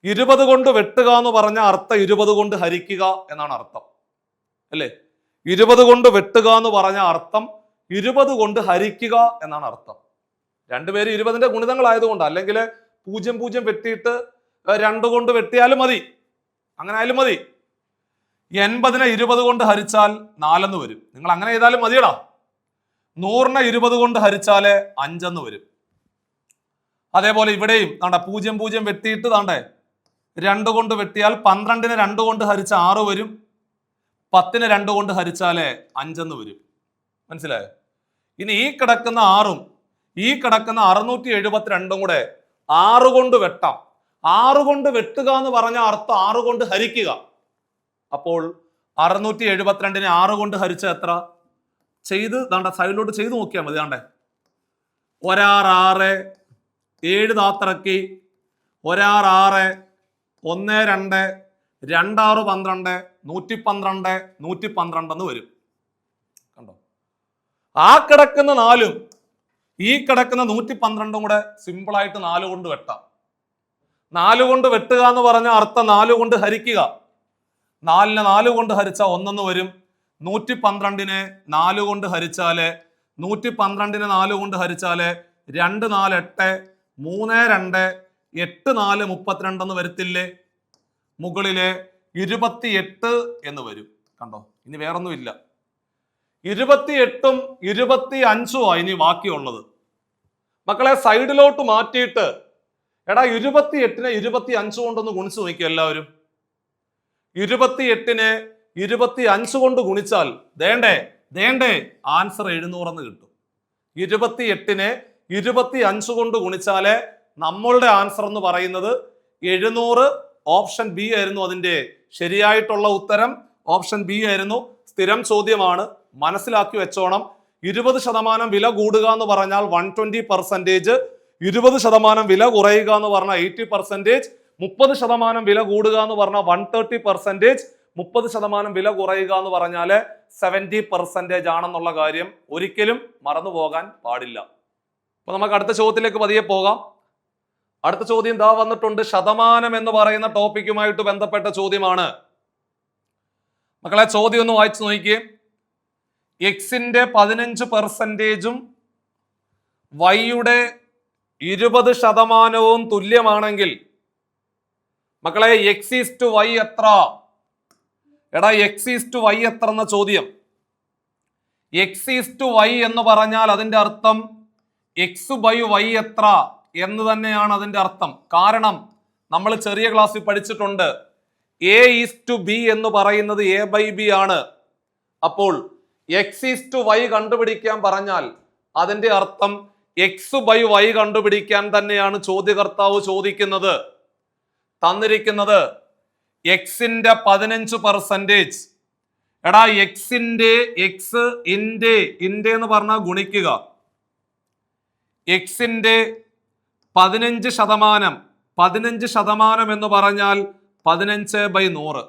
20 കൊണ്ട് വെട്ടുക എന്ന് പറഞ്ഞ അർത്ഥം 20 കൊണ്ട് ഹരിക്കുക എന്നാണ് അർത്ഥം, അല്ലേ? 20 കൊണ്ട് വെട്ടുക എന്ന് പറഞ്ഞ അർത്ഥം 20 കൊണ്ട് ഹരിക്കുക എന്നാണ് അർത്ഥം. രണ്ടുപേരും 20ന്റെ ഗുണിതങ്ങളായതുകൊണ്ട്. അല്ലെങ്കിൽ 0 വെട്ടിയിട്ട് 2 കൊണ്ട് വെട്ടിയാലും മതി, അങ്ങനെ ആയാലും മതി. 80നെ 20 കൊണ്ട് ഹരിച്ചാൽ 4 എന്ന് വരും. നിങ്ങൾ അങ്ങനെ ചെയ്താലും മതിയടാ. 100നെ 20 കൊണ്ട് ഹരിച്ചാല് 5 എന്ന് വരും. അതേപോലെ ഇവിടെയും താണ്ട 0 വെട്ടിയിട്ട് താണ്ടേ 2 കൊണ്ട് വെട്ടിയാൽ 12നെ 2 കൊണ്ട് ഹരിച്ച 6 വരും. 10നെ 2 കൊണ്ട് ഹരിച്ചാല് 5 എന്ന് വരും. മനസ്സിലായോ? ഇനി ഈ കിടക്കുന്ന 6ഉം ഈ കിടക്കുന്ന 672 കൂടെ 6 കൊണ്ട് വെട്ടാം. 6 കൊണ്ട് വെട്ടുക എന്ന് പറഞ്ഞ അർത്ഥം 6 കൊണ്ട് ഹരിക്കുക. അപ്പോൾ 672നെ 6 കൊണ്ട് ഹരിച്ച എത്ര? ചെയ്ത് ദാണ്ട സൈഡിലോട്ട് ചെയ്ത് നോക്കിയാൽ മതി. ദാണ്ടേ 1 6 7 താത്തിറക്കി 1 6 1 2 2 6 12 112 112 എന്ന് വരും. കണ്ടോ? ആ കിടക്കുന്ന 4ഉം ഈ കിടക്കുന്ന 112 കൂടെ സിമ്പിളായിട്ട് 4 കൊണ്ട് വെട്ടാം. 4 കൊണ്ട് വെട്ടുക എന്ന് പറഞ്ഞ അർത്ഥം 4 കൊണ്ട് ഹരിക്കുക. 4നെ 4 കൊണ്ട് ഹരിച്ചാൽ 1 എന്ന് വരും. 112നെ 4 കൊണ്ട് ഹരിച്ചാല് 112നെ 4 കൊണ്ട് ഹരിച്ചാല് 2 4 8 3 2 8 4 32 എന്ന് വരത്തില്ലേ? മുകളില് 28 എന്ന് വരും. കണ്ടോ? ഇനി വേറൊന്നും ഇല്ല. 28ഉം 25ഉം ഇനി ബാക്കിയുള്ളത്. മക്കളെ സൈഡിലോട്ട് മാറ്റിയിട്ട് എടാ 28നെ 25 കൊണ്ടൊന്ന് ഗുണിച്ചു നോക്കിയ എല്ലാവരും. 28നെ 25 കൊണ്ട് ഗുണിച്ചാൽ ദേണ്ടേ ആൻസർ 700 എന്ന് കിട്ടും. 28നെ 25 കൊണ്ട് ഗുണിച്ചാല് നമ്മളുടെ ആൻസർ എന്ന് പറയുന്നത് 700. ഓപ്ഷൻ ബി ആയിരുന്നു അതിന്റെ ശരിയായിട്ടുള്ള ഉത്തരം. ഓപ്ഷൻ ബി ആയിരുന്നു. സ്ഥിരം ചോദ്യമാണ്, മനസ്സിലാക്കി വെച്ചോണം. 20% വില കൂടുക എന്ന് പറഞ്ഞാൽ 120%, 20% വില കുറയുക എന്ന് പറഞ്ഞാൽ 80%, 30% വില കൂടുക എന്ന് പറഞ്ഞാൽ 130%, 30% വില കുറയുക എന്ന് പറഞ്ഞാല് 70% ആണെന്നുള്ള കാര്യം ഒരിക്കലും മറന്നു പോകാൻ പാടില്ല. അപ്പൊ നമുക്ക് അടുത്ത ചോദ്യത്തിലേക്ക് പതിയെ പോകാം. അടുത്ത ചോദ്യം ദാ വന്നിട്ടുണ്ട്. ശതമാനം എന്ന് പറയുന്ന ടോപ്പിക്കുമായിട്ട് ബന്ധപ്പെട്ട ചോദ്യമാണ്. മക്കളെ ചോദ്യം ഒന്ന് വായിച്ചു നോക്കിയേ. എക്സിന്റെ 15%ഉം വൈയുടെ 20% തുല്യമാണെങ്കിൽ മക്കളെ എക്സ് ഈസ് ടു വൈ എത്ര? എടാ എക്സ് ഈസ് ടു വൈ എത്ര എന്ന ചോദ്യം. എക്സ് ഈസ് ടു വൈ എന്ന് പറഞ്ഞാൽ അതിന്റെ അർത്ഥം എക്സ് ബൈ വൈ എത്ര എന്ന് തന്നെയാണ് അതിന്റെ അർത്ഥം. കാരണം നമ്മൾ ചെറിയ ക്ലാസ്സിൽ പഠിച്ചിട്ടുണ്ട് എ ഈസ് ടു ബി എന്ന് പറയുന്നത് എ ബൈ ബി ആണ്. അപ്പോൾ എക്സ് ഈസ് ടു വൈ കണ്ടുപിടിക്കാൻ പറഞ്ഞാൽ അതിന്റെ അർത്ഥം എക്സ് ബൈ വൈ കണ്ടുപിടിക്കാൻ തന്നെയാണ് ചോദ്യകർത്താവ് ചോദിക്കുന്നത്. തന്നിരിക്കുന്നത് എക്സിന്റെ 15%. എടാ എക്സിന്റെ എക്സ് ഇന്റെ എന്ന് പറഞ്ഞാൽ ഗുണിക്കുക. എക്സിന്റെ 15%, 15% എന്ന് പറഞ്ഞാൽ 15/100.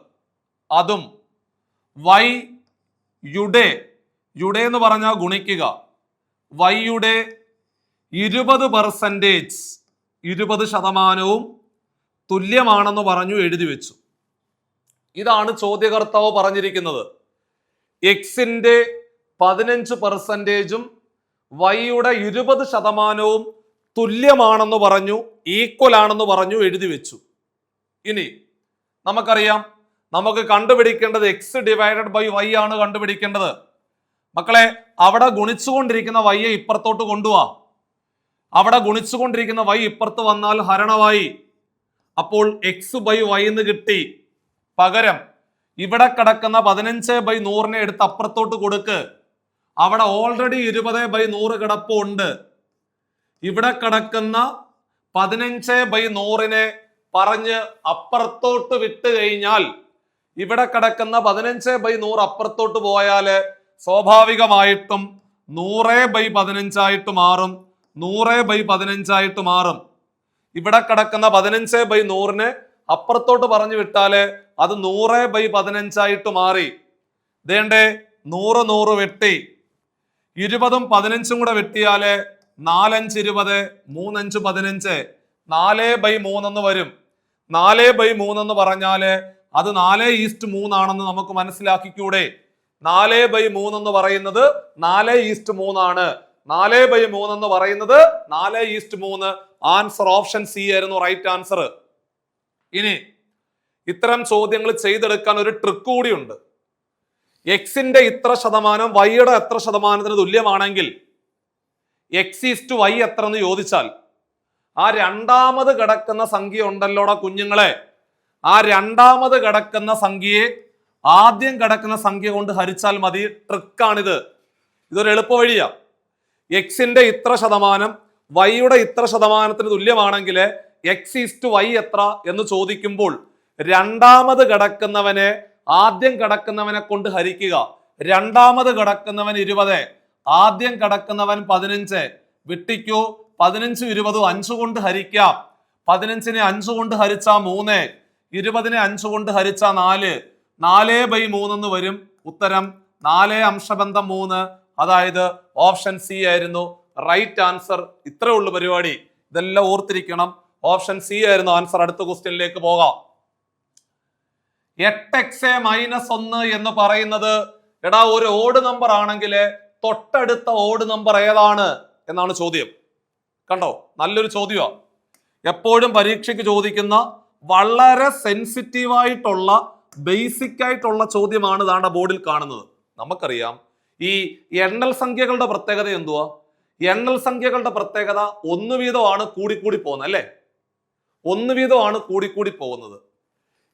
അതും വൈ യുടെ എന്ന് പറഞ്ഞാൽ ഗുണിക്കുക. വൈയുടെ 20%, 20% തുല്യമാണെന്ന് പറഞ്ഞു എഴുതി വെച്ചു. ഇതാണ് ചോദ്യകർത്താവ് പറഞ്ഞിരിക്കുന്നത്. എക്സിന്റെ 15%ഉം വൈയുടെ 20% തുല്യമാണെന്ന് പറഞ്ഞു, ഈക്വൽ ആണെന്ന് പറഞ്ഞു എഴുതി വെച്ചു. ഇനി നമുക്കറിയാം, നമുക്ക് കണ്ടുപിടിക്കേണ്ടത് എക്സ് ഡിവൈഡഡ് ബൈ വൈ ആണ് കണ്ടുപിടിക്കേണ്ടത്. മക്കളെ അവിടെ ഗുണിച്ചുകൊണ്ടിരിക്കുന്ന വൈയെ ഇപ്പുറത്തോട്ട് കൊണ്ടുപോവാ. അവിടെ ഗുണിച്ചുകൊണ്ടിരിക്കുന്ന y ഇപ്പുറത്ത് വന്നാൽ ഹരണമായി. അപ്പോൾ x/y എന്ന് കിട്ടി. പകരം ഇവിടെ കിടക്കുന്ന 15/100 എടുത്ത് അപ്പുറത്തോട്ട് കൊടുക്ക്. അവിടെ ഓൾറെഡി 20/100 കിടപ്പുണ്ട്. ഇവിടെ കിടക്കുന്ന 15/100 പറഞ്ഞ് അപ്പുറത്തോട്ട് വിട്ട് കഴിഞ്ഞാൽ, ഇവിടെ കിടക്കുന്ന 15/100 അപ്പുറത്തോട്ട് പോയാല് സ്വാഭാവികമായിട്ടും 100/15 ആയിട്ട് മാറും. 100/15 ആയിട്ട് മാറും. ഇവിടെ കിടക്കുന്ന 15/100 അപ്പുറത്തോട്ട് പറഞ്ഞു വിട്ടാല് അത് 100/15 ആയിട്ട് മാറി. ദേണ്ടേ 100 വെട്ടി. 20ഉം 15ഉം കൂടെ വെട്ടിയാല് 4×5 20, 3×5 15, 4/3 എന്ന് വരും. 4/3 എന്ന് പറഞ്ഞാല് അത് 4:3 ആണെന്ന് നമുക്ക് മനസ്സിലാക്കിക്കൂടെ? 4/3 എന്ന് പറയുന്നത് 4:3 ആണ്. 4/3 എന്ന് പറയുന്നത് 4:3. ആൻസർ ഓപ്ഷൻ സി ആയിരുന്നു റൈറ്റ് ആൻസർ. ഇനി ഇത്തരം ചോദ്യങ്ങൾ ചെയ്തെടുക്കാൻ ഒരു ട്രിക്ക് കൂടിയുണ്ട്. എക്സിന്റെ ഇത്ര ശതമാനം വൈയുടെ എത്ര ശതമാനത്തിന് തുല്യമാണെങ്കിൽ x/y എത്ര എന്ന് ചോദിച്ചാൽ, ആ രണ്ടാമത് കിടക്കുന്ന സംഖ്യ ഉണ്ടല്ലോടാ കുഞ്ഞുങ്ങളെ, ആ രണ്ടാമത് കിടക്കുന്ന സംഖ്യയെ ആദ്യം കിടക്കുന്ന സംഖ്യ കൊണ്ട് ഹരിച്ചാൽ മതി. ട്രിക്കാണിത്. ഇതൊരു എളുപ്പ വഴിയാ. എക്സിന്റെ ഇത്ര ശതമാനം വൈയുടെ ഇത്ര ശതമാനത്തിന് തുല്യമാണെങ്കിൽ x/y എത്ര എന്ന് ചോദിക്കുമ്പോൾ രണ്ടാമത് കിടക്കുന്നവനെ ആദ്യം കിടക്കുന്നവനെ കൊണ്ട് ഹരിക്കുക. രണ്ടാമത് കിടക്കുന്നവൻ 20, ആദ്യം കിടക്കുന്നവൻ 15. വിട്ടിക്കൂ. 15 20 5 കൊണ്ട് ഹരിക്കാം. 15നെ 5 കൊണ്ട് ഹരിച്ചാ 3, 20നെ 5 കൊണ്ട് ഹരിച്ചാ 4. 4/3 എന്ന് വരും. ഉത്തരം 4 അംശബന്ധം 3. അതായത് ഓപ്ഷൻ സി ആയിരുന്നു റൈറ്റ് ആൻസർ. ഇത്രേ ഉള്ളൂ പരിപാടി. ഇതെല്ലാം ഓർത്തിരിക്കണം. ഓപ്ഷൻ സി ആയിരുന്നു ആൻസർ. അടുത്ത ക്വസ്റ്റ്യനിലേക്ക് പോകാം. 8x-1 എന്ന് പറയുന്നത് എടാ ഒരു ഓഡ് നമ്പർ ആണെങ്കിൽ തൊട്ടടുത്ത ഓഡ് നമ്പർ ഏതാണ് എന്നാണ് ചോദ്യം. കണ്ടോ, നല്ലൊരു ചോദ്യമാണ്. എപ്പോഴും പരീക്ഷയ്ക്ക് ചോദിക്കുന്ന വളരെ സെൻസിറ്റീവ് ആയിട്ടുള്ള ബേസിക് ആയിട്ടുള്ള ചോദ്യമാണ് ദാണ്ട ബോർഡിൽ കാണുന്നത്. നമുക്കറിയാം ഈ എണ്ണൽ സംഖ്യകളുടെ പ്രത്യേകത എന്തുവാ? എണ്ണൽ സംഖ്യകളുടെ പ്രത്യേകത ഒന്ന് വീതമാണ് കൂടിക്കൂടി പോകുന്നത് അല്ലേ? ഒന്ന് വീതമാണ് കൂടിക്കൂടി പോകുന്നത്.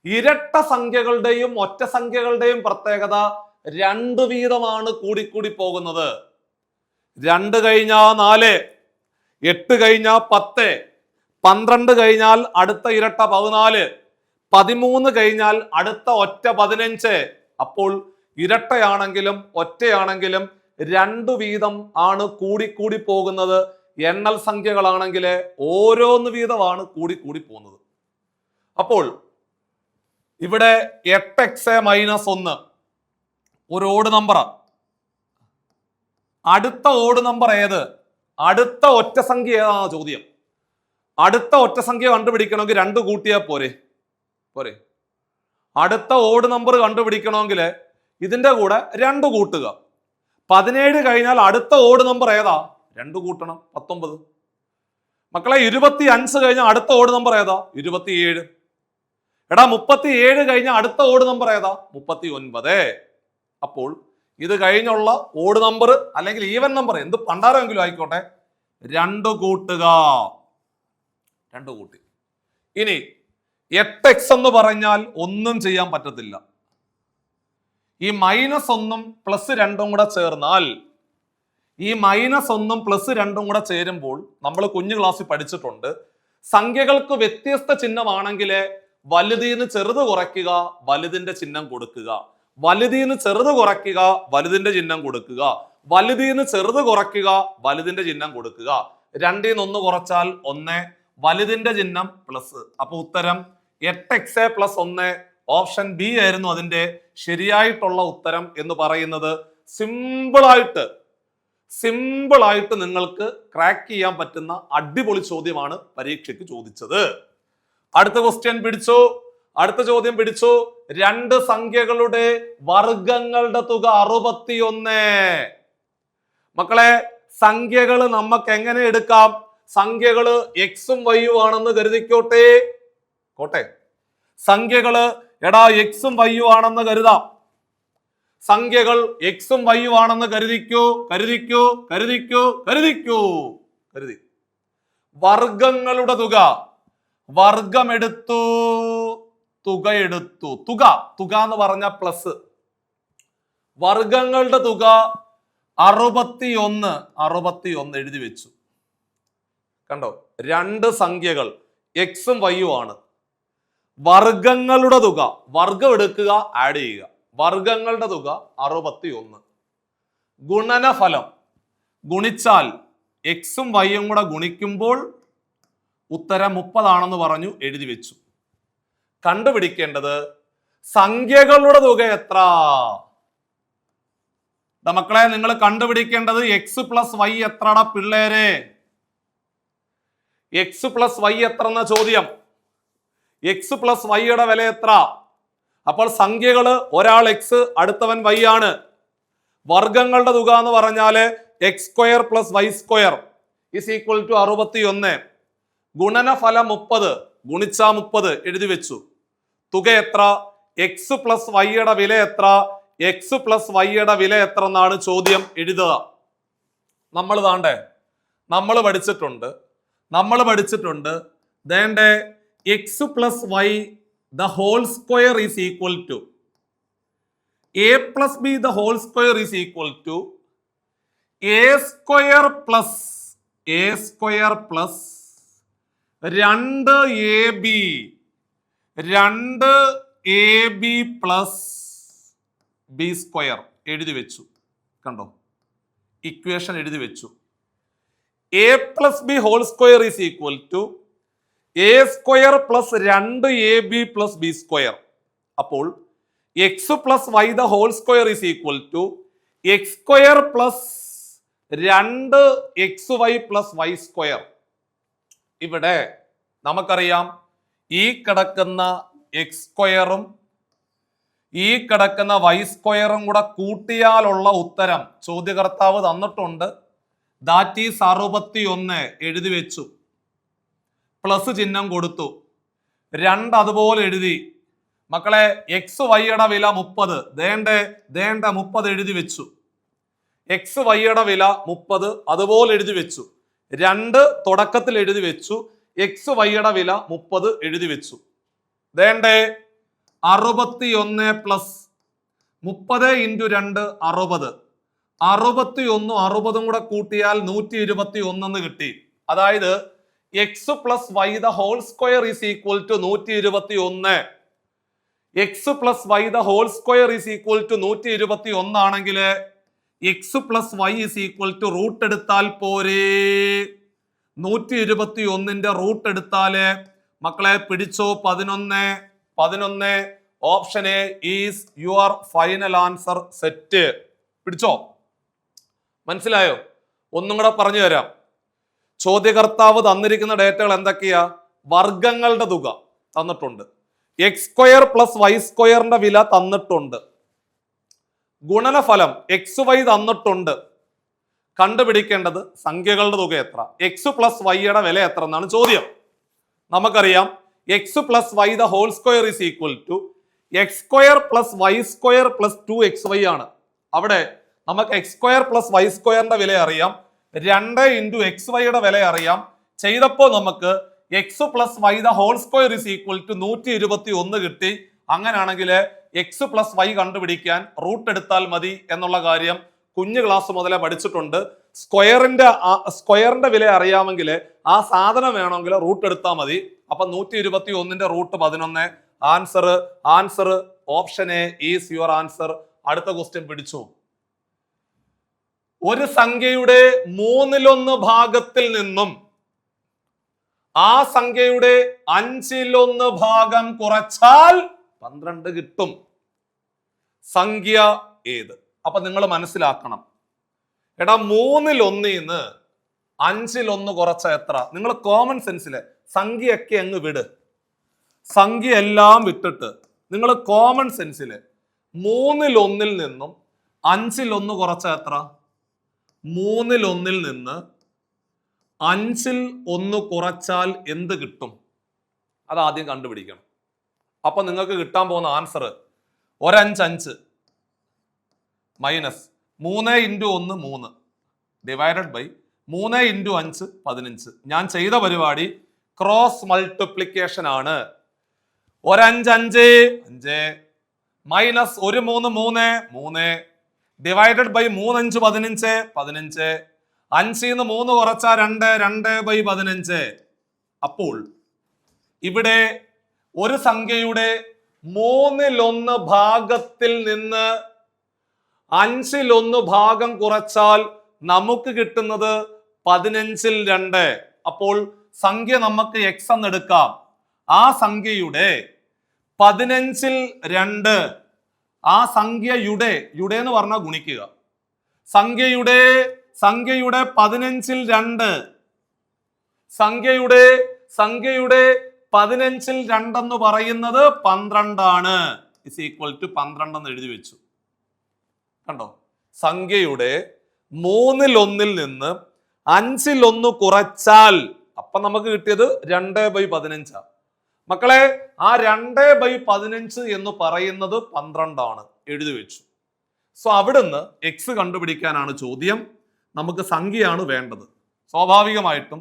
ഇരട്ട സംഖ്യകളുടെയും ഒറ്റ സംഖ്യകളുടെയും പ്രത്യേകത 2 വീതമാണ് കൂടിക്കൂടി പോകുന്നത്. 2 കഴിഞ്ഞാൽ 4, 8 കഴിഞ്ഞാൽ 10, 12 കഴിഞ്ഞാൽ അടുത്ത ഇരട്ട 14, 13 കഴിഞ്ഞാൽ അടുത്ത ഒറ്റ 15. അപ്പോൾ ഇരട്ടയാണെങ്കിലും ഒറ്റയാണെങ്കിലും 2 വീതം ആണ് കൂടിക്കൂടി പോകുന്നത്. എണ്ണൽ സംഖ്യകളാണെങ്കിൽ ഓരോന്ന് വീതമാണ് കൂടിക്കൂടി പോകുന്നത്. അപ്പോൾ ഇവിടെ 8x-1 ഒരു ഓഡ് നമ്പറാണ്. അടുത്ത ഓഡ് നമ്പർ ഏത്? അടുത്ത ഒറ്റ സംഖ്യ ഏതാണ് ചോദ്യം. അടുത്ത ഒറ്റ സംഖ്യ കണ്ടുപിടിക്കണമെങ്കിൽ 2 കൂട്ടിയാൽ പോരെ? അടുത്ത ഓഡ് നമ്പർ കണ്ടുപിടിക്കണമെങ്കിൽ ഇതിന്റെ കൂടെ 2 കൂട്ടുക. 17 കഴിഞ്ഞാൽ അടുത്ത ഓഡ് നമ്പർ ഏതാ? 2 കൂട്ടണം, 19. മക്കളെ 25 കഴിഞ്ഞാൽ അടുത്ത ഓഡ് നമ്പർ ഏതാ? 27. എടാ 37 കഴിഞ്ഞാൽ അടുത്ത ഓഡ് നമ്പർ ഏതാ? 39. അപ്പോൾ ഇത് കഴിഞ്ഞുള്ള ഓഡ് നമ്പർ അല്ലെങ്കിൽ ഈവൻ നമ്പർ എന്ത് പണ്ടാരെങ്കിലും ആയിക്കോട്ടെ 2 കൂട്ടുക. 2 കൂട്ടി. ഇനി 8x എന്ന് പറഞ്ഞാൽ ഒന്നും ചെയ്യാൻ പറ്റത്തില്ല. ഈ -1ഉം +2ഉം കൂടെ ചേർന്നാൽ, ഈ -1ഉം +2ഉം കൂടെ ചേരുമ്പോൾ നമ്മൾ കുഞ്ഞു ക്ലാസ്സിൽ പഠിച്ചിട്ടുണ്ട്, സംഖ്യകൾക്ക് വ്യത്യസ്ത ചിഹ്നമാണെങ്കിൽ വലുതിന്ന് ചെറുത് കുറയ്ക്കുക, വലുതിന്റെ ചിഹ്നം കൊടുക്കുക. വലുതിന്ന് ചെറുത് കുറയ്ക്കുക, വലുതിന്റെ ചിഹ്നം കൊടുക്കുക. വലുതിന്ന് ചെറുത് കുറയ്ക്കുക, വലുതിന്റെ ചിഹ്നം കൊടുക്കുക. 2ന്ന് 1 കുറച്ചാൽ 1, വലുതിന്റെ ചിഹ്നം പ്ലസ്. അപ്പൊ ഉത്തരം 8x+1. ഓപ്ഷൻ ബി ആയിരുന്നു അതിന്റെ ശരിയായിട്ടുള്ള ഉത്തരം എന്ന് പറയുന്നത്. സിമ്പിൾ ആയിട്ട് നിങ്ങൾക്ക് ക്രാക്ക് ചെയ്യാൻ പറ്റുന്ന അടിപൊളി ചോദ്യമാണ് പരീക്ഷയ്ക്ക് ചോദിച്ചത്. അടുത്ത ക്വസ്റ്റ്യൻ പിടിച്ചു. അടുത്ത ചോദ്യം പിടിച്ചു. 2 സംഖ്യകളുടെ വർഗങ്ങളുടെ തുക 61. മക്കളെ സംഖ്യകൾ നമുക്ക് എങ്ങനെ എടുക്കാം? സംഖ്യകള് എക്സും വൈയും ആണെന്ന് കരുതിക്കോട്ടെ. സംഖ്യകള് എടാ എക്സും വൈയും ആണെന്ന് കരുതാം. സംഖ്യകൾ എക്സും വൈയും ആണെന്ന് കരുതി. വർഗങ്ങളുടെ തുക. വർഗമെടുത്തു, തുക എടുത്തു. തുക തുക എന്ന് പറഞ്ഞ പ്ലസ്. വർഗങ്ങളുടെ തുക 61. 61 എഴുതി വെച്ചു. കണ്ടോ, രണ്ട് സംഖ്യകൾ എക്സും വൈയും ആണ്. വർഗങ്ങളുടെ തുക, വർഗം എടുക്കുക, ആഡ് ചെയ്യുക. വർഗങ്ങളുടെ തുക 61. ഗുണനഫലം ഗുണിച്ചാൽ എക്സും വൈയും കൂടെ ഗുണിക്കുമ്പോൾ ഉത്തരം 30 ആണെന്ന് പറഞ്ഞു, എഴുതി വെച്ചു. കണ്ടുപിടിക്കേണ്ടത് സംഖ്യകളുടെ തുക എത്ര? മക്കളെ, നിങ്ങൾ കണ്ടുപിടിക്കേണ്ടത് എക്സ് പ്ലസ് വൈ എത്രടാ പിള്ളേരെ? എക്സ് പ്ലസ് വൈ എത്ര എന്ന ചോദ്യം. എക്സ് പ്ലസ് വൈയുടെ വില എത്ര? അപ്പോൾ സംഖ്യകള് ഒരാൾ എക്സ്, അടുത്തവൻ വൈ ആണ്. വർഗങ്ങളുടെ തുക എന്ന് പറഞ്ഞാല് x square plus y square is equal to 61. ഗുണനഫലം 30, ഗുണിച്ച 30 എഴുതി വെച്ചു. തുക എത്ര? എക്സ് പ്ലസ് വൈയുടെ വില എത്ര? എക്സ് പ്ലസ് വൈയുടെ വില എത്ര എന്നാണ് ചോദ്യം. എഴുതുക. നമ്മൾ പഠിച്ചിട്ടുണ്ട് ദേണ്ടേ x plus y the whole square is equal to a plus b the whole square is equal to a square plus 2ab plus B square എഴുതി വെച്ചു. കണ്ടോ, ഇക്വേഷൻ എഴുതി വെച്ചു. A plus b whole square is equal to a square plus 2ab plus B square. അപ്പോൾ x plus y the whole square is equal to x square plus 2xy plus y square. ഇവിടെ നമുക്കറിയാം ഈ കിടക്കുന്ന എക്സ് സ്ക്വയറും ഈ കിടക്കുന്ന വൈ സ്ക്വയറും കൂടെ കൂട്ടിയാലുള്ള ഉത്തരം ചോദ്യകർത്താവ് തന്നിട്ടുണ്ട്. ദാറ്റ് ഈസ് 61 എഴുതി വെച്ചു. പ്ലസ് ചിഹ്നം കൊടുത്തു. 2 അതുപോലെ എഴുതി. മക്കളെ, എക്സ് വൈയുടെ വില 30. ദേണ്ട 30 എഴുതി വെച്ചു. എക്സ് വൈയുടെ വില 30 അതുപോലെ എഴുതി വെച്ചു. 2 തുടക്കത്തിൽ എഴുതി വെച്ചു. എക്സ് വൈയുടെ വില 30 എഴുതി വെച്ചു. ദേണ്ടേ 61 പ്ലസ് 30 ഇൻറ്റു 2 60. 61 60 കൂടെ കൂട്ടിയാൽ 121 എന്ന് കിട്ടി. അതായത് x plus y the whole square is equal to 121. X plus y the whole square is equal to 121 ആണെങ്കിൽ x plus y is equal to root എടുത്താൽ പോരെ. 121ന്റെ റൂട്ട് എടുത്താല് മക്കളെ പിടിച്ചോ, 11. Option A is your final answer. Set. പിടിച്ചോ, മനസ്സിലായോ? ഒന്നും കൂടെ പറഞ്ഞു തരാം. ചോദ്യകർത്താവ് തന്നിരിക്കുന്ന ഡേറ്റകൾ എന്തൊക്കെയാ? വർഗങ്ങളുടെ തുക തന്നിട്ടുണ്ട്. എക്സ് സ്ക്വയർ പ്ലസ് വൈ സ്ക്വയറിന്റെ വില തന്നിട്ടുണ്ട്. ഗുണനഫലം എക്സ് വൈ തന്നിട്ടുണ്ട്. കണ്ടുപിടിക്കേണ്ടത് സംഖ്യകളുടെ തുക എത്ര? എക്സ് പ്ലസ് വൈയുടെ വില എത്ര എന്നാണ് ചോദ്യം. നമുക്കറിയാം x plus y the whole square is equal to x square plus y square plus 2xy ആണ്. അവിടെ നമുക്ക് എക്സ് സ്ക്വയർ പ്ലസ് വൈ സ്ക്വയറിന്റെ വില അറിയാം. 2 ഇൻറ്റു എക്സ് വൈയുടെ വില അറിയാം. ചെയ്തപ്പോൾ നമുക്ക് x plus y the whole square is equal to 121 കിട്ടി. അങ്ങനെയാണെങ്കിൽ എക്സ് പ്ലസ് വൈ കണ്ടുപിടിക്കാൻ റൂട്ട് എടുത്താൽ മതി എന്നുള്ള കാര്യം കുഞ്ഞു ക്ലാസ് മുതലേ പഠിച്ചിട്ടുണ്ട്. സ്ക്വയറിന്റെ വില അറിയാമെങ്കിൽ ആ സാധനം വേണമെങ്കിൽ റൂട്ട് എടുത്താൽ മതി. അപ്പൊ 121ന്റെ root 11. Answer option A is your answer. അടുത്ത ക്വസ്റ്റ്യൻ പിടിച്ചു. ഒരു സംഖ്യയുടെ 1/3 ഭാഗത്തിൽ നിന്നും ആ സംഖ്യയുടെ 1/5 ഭാഗം കുറച്ചാൽ 12 കിട്ടും. സംഖ്യ ഏത്? അപ്പൊ നിങ്ങൾ മനസ്സിലാക്കണം. എടാ 1/3 5/1 കുറച്ച എത്ര? നിങ്ങൾ കോമൺ സെൻസില് സംഖ്യയൊക്കെ അങ്ങ് വിട്. സംഖ്യ എല്ലാം വിട്ടിട്ട് നിങ്ങൾ കോമൺ സെൻസില് 3/1 നിന്നും 5/1 കുറച്ച എത്ര? 3/1 നിന്ന് 5/1 കുറച്ചാൽ എന്ത് കിട്ടും? അതാദ്യം കണ്ടുപിടിക്കണം. അപ്പൊ നിങ്ങൾക്ക് കിട്ടാൻ പോകുന്ന answer 1/5 minus 3 into 1 3 divided by 3 into 5 15. ഞാൻ ചെയ്ത പരിപാടി ക്രോസ് മൾട്ടിപ്ലിക്കേഷൻ ആണ്. 1 5 5 5 മൈനസ് 1 3 3 3 ഡിവൈഡഡ് ബൈ 3 5 15 15. 5 3 കുറച്ചാ 2 2 ബൈ 15. അപ്പോൾ ഇവിടെ ഒരു സംഖ്യയുടെ 1/3 ഭാഗത്തിൽ നിന്ന് 5/1 ഭാഗം കുറച്ചാൽ നമുക്ക് കിട്ടുന്നത് 15/2. അപ്പോൾ സംഖ്യ നമുക്ക് എക്സ് എന്ന് എടുക്കാം. ആ സംഖ്യയുടെ 15/2 ആ സംഖ്യയുടെ എന്ന് പറഞ്ഞാൽ ഗുണിക്കുക. സംഖ്യയുടെ 15/2 സംഖ്യയുടെ 15/2 എന്ന് പറയുന്നത് 12 ആണ്. ഇസ് ഈക്വൽ ടു 12 എന്ന് എഴുതി വെച്ചു. കണ്ടോ, സംഖ്യയുടെ 1/3 നിന്ന് 5/1 കുറച്ചാൽ അപ്പൊ നമുക്ക് കിട്ടിയത് 2/15. മക്കളെ, ആ 2/15 എന്ന് പറയുന്നത് 12 ആണ്, എഴുതി വെച്ചു. സോ അവിടുന്ന് എക്സ് കണ്ടുപിടിക്കാനാണ് ചോദ്യം. നമുക്ക് സംഖ്യയാണ് വേണ്ടത്. സ്വാഭാവികമായിട്ടും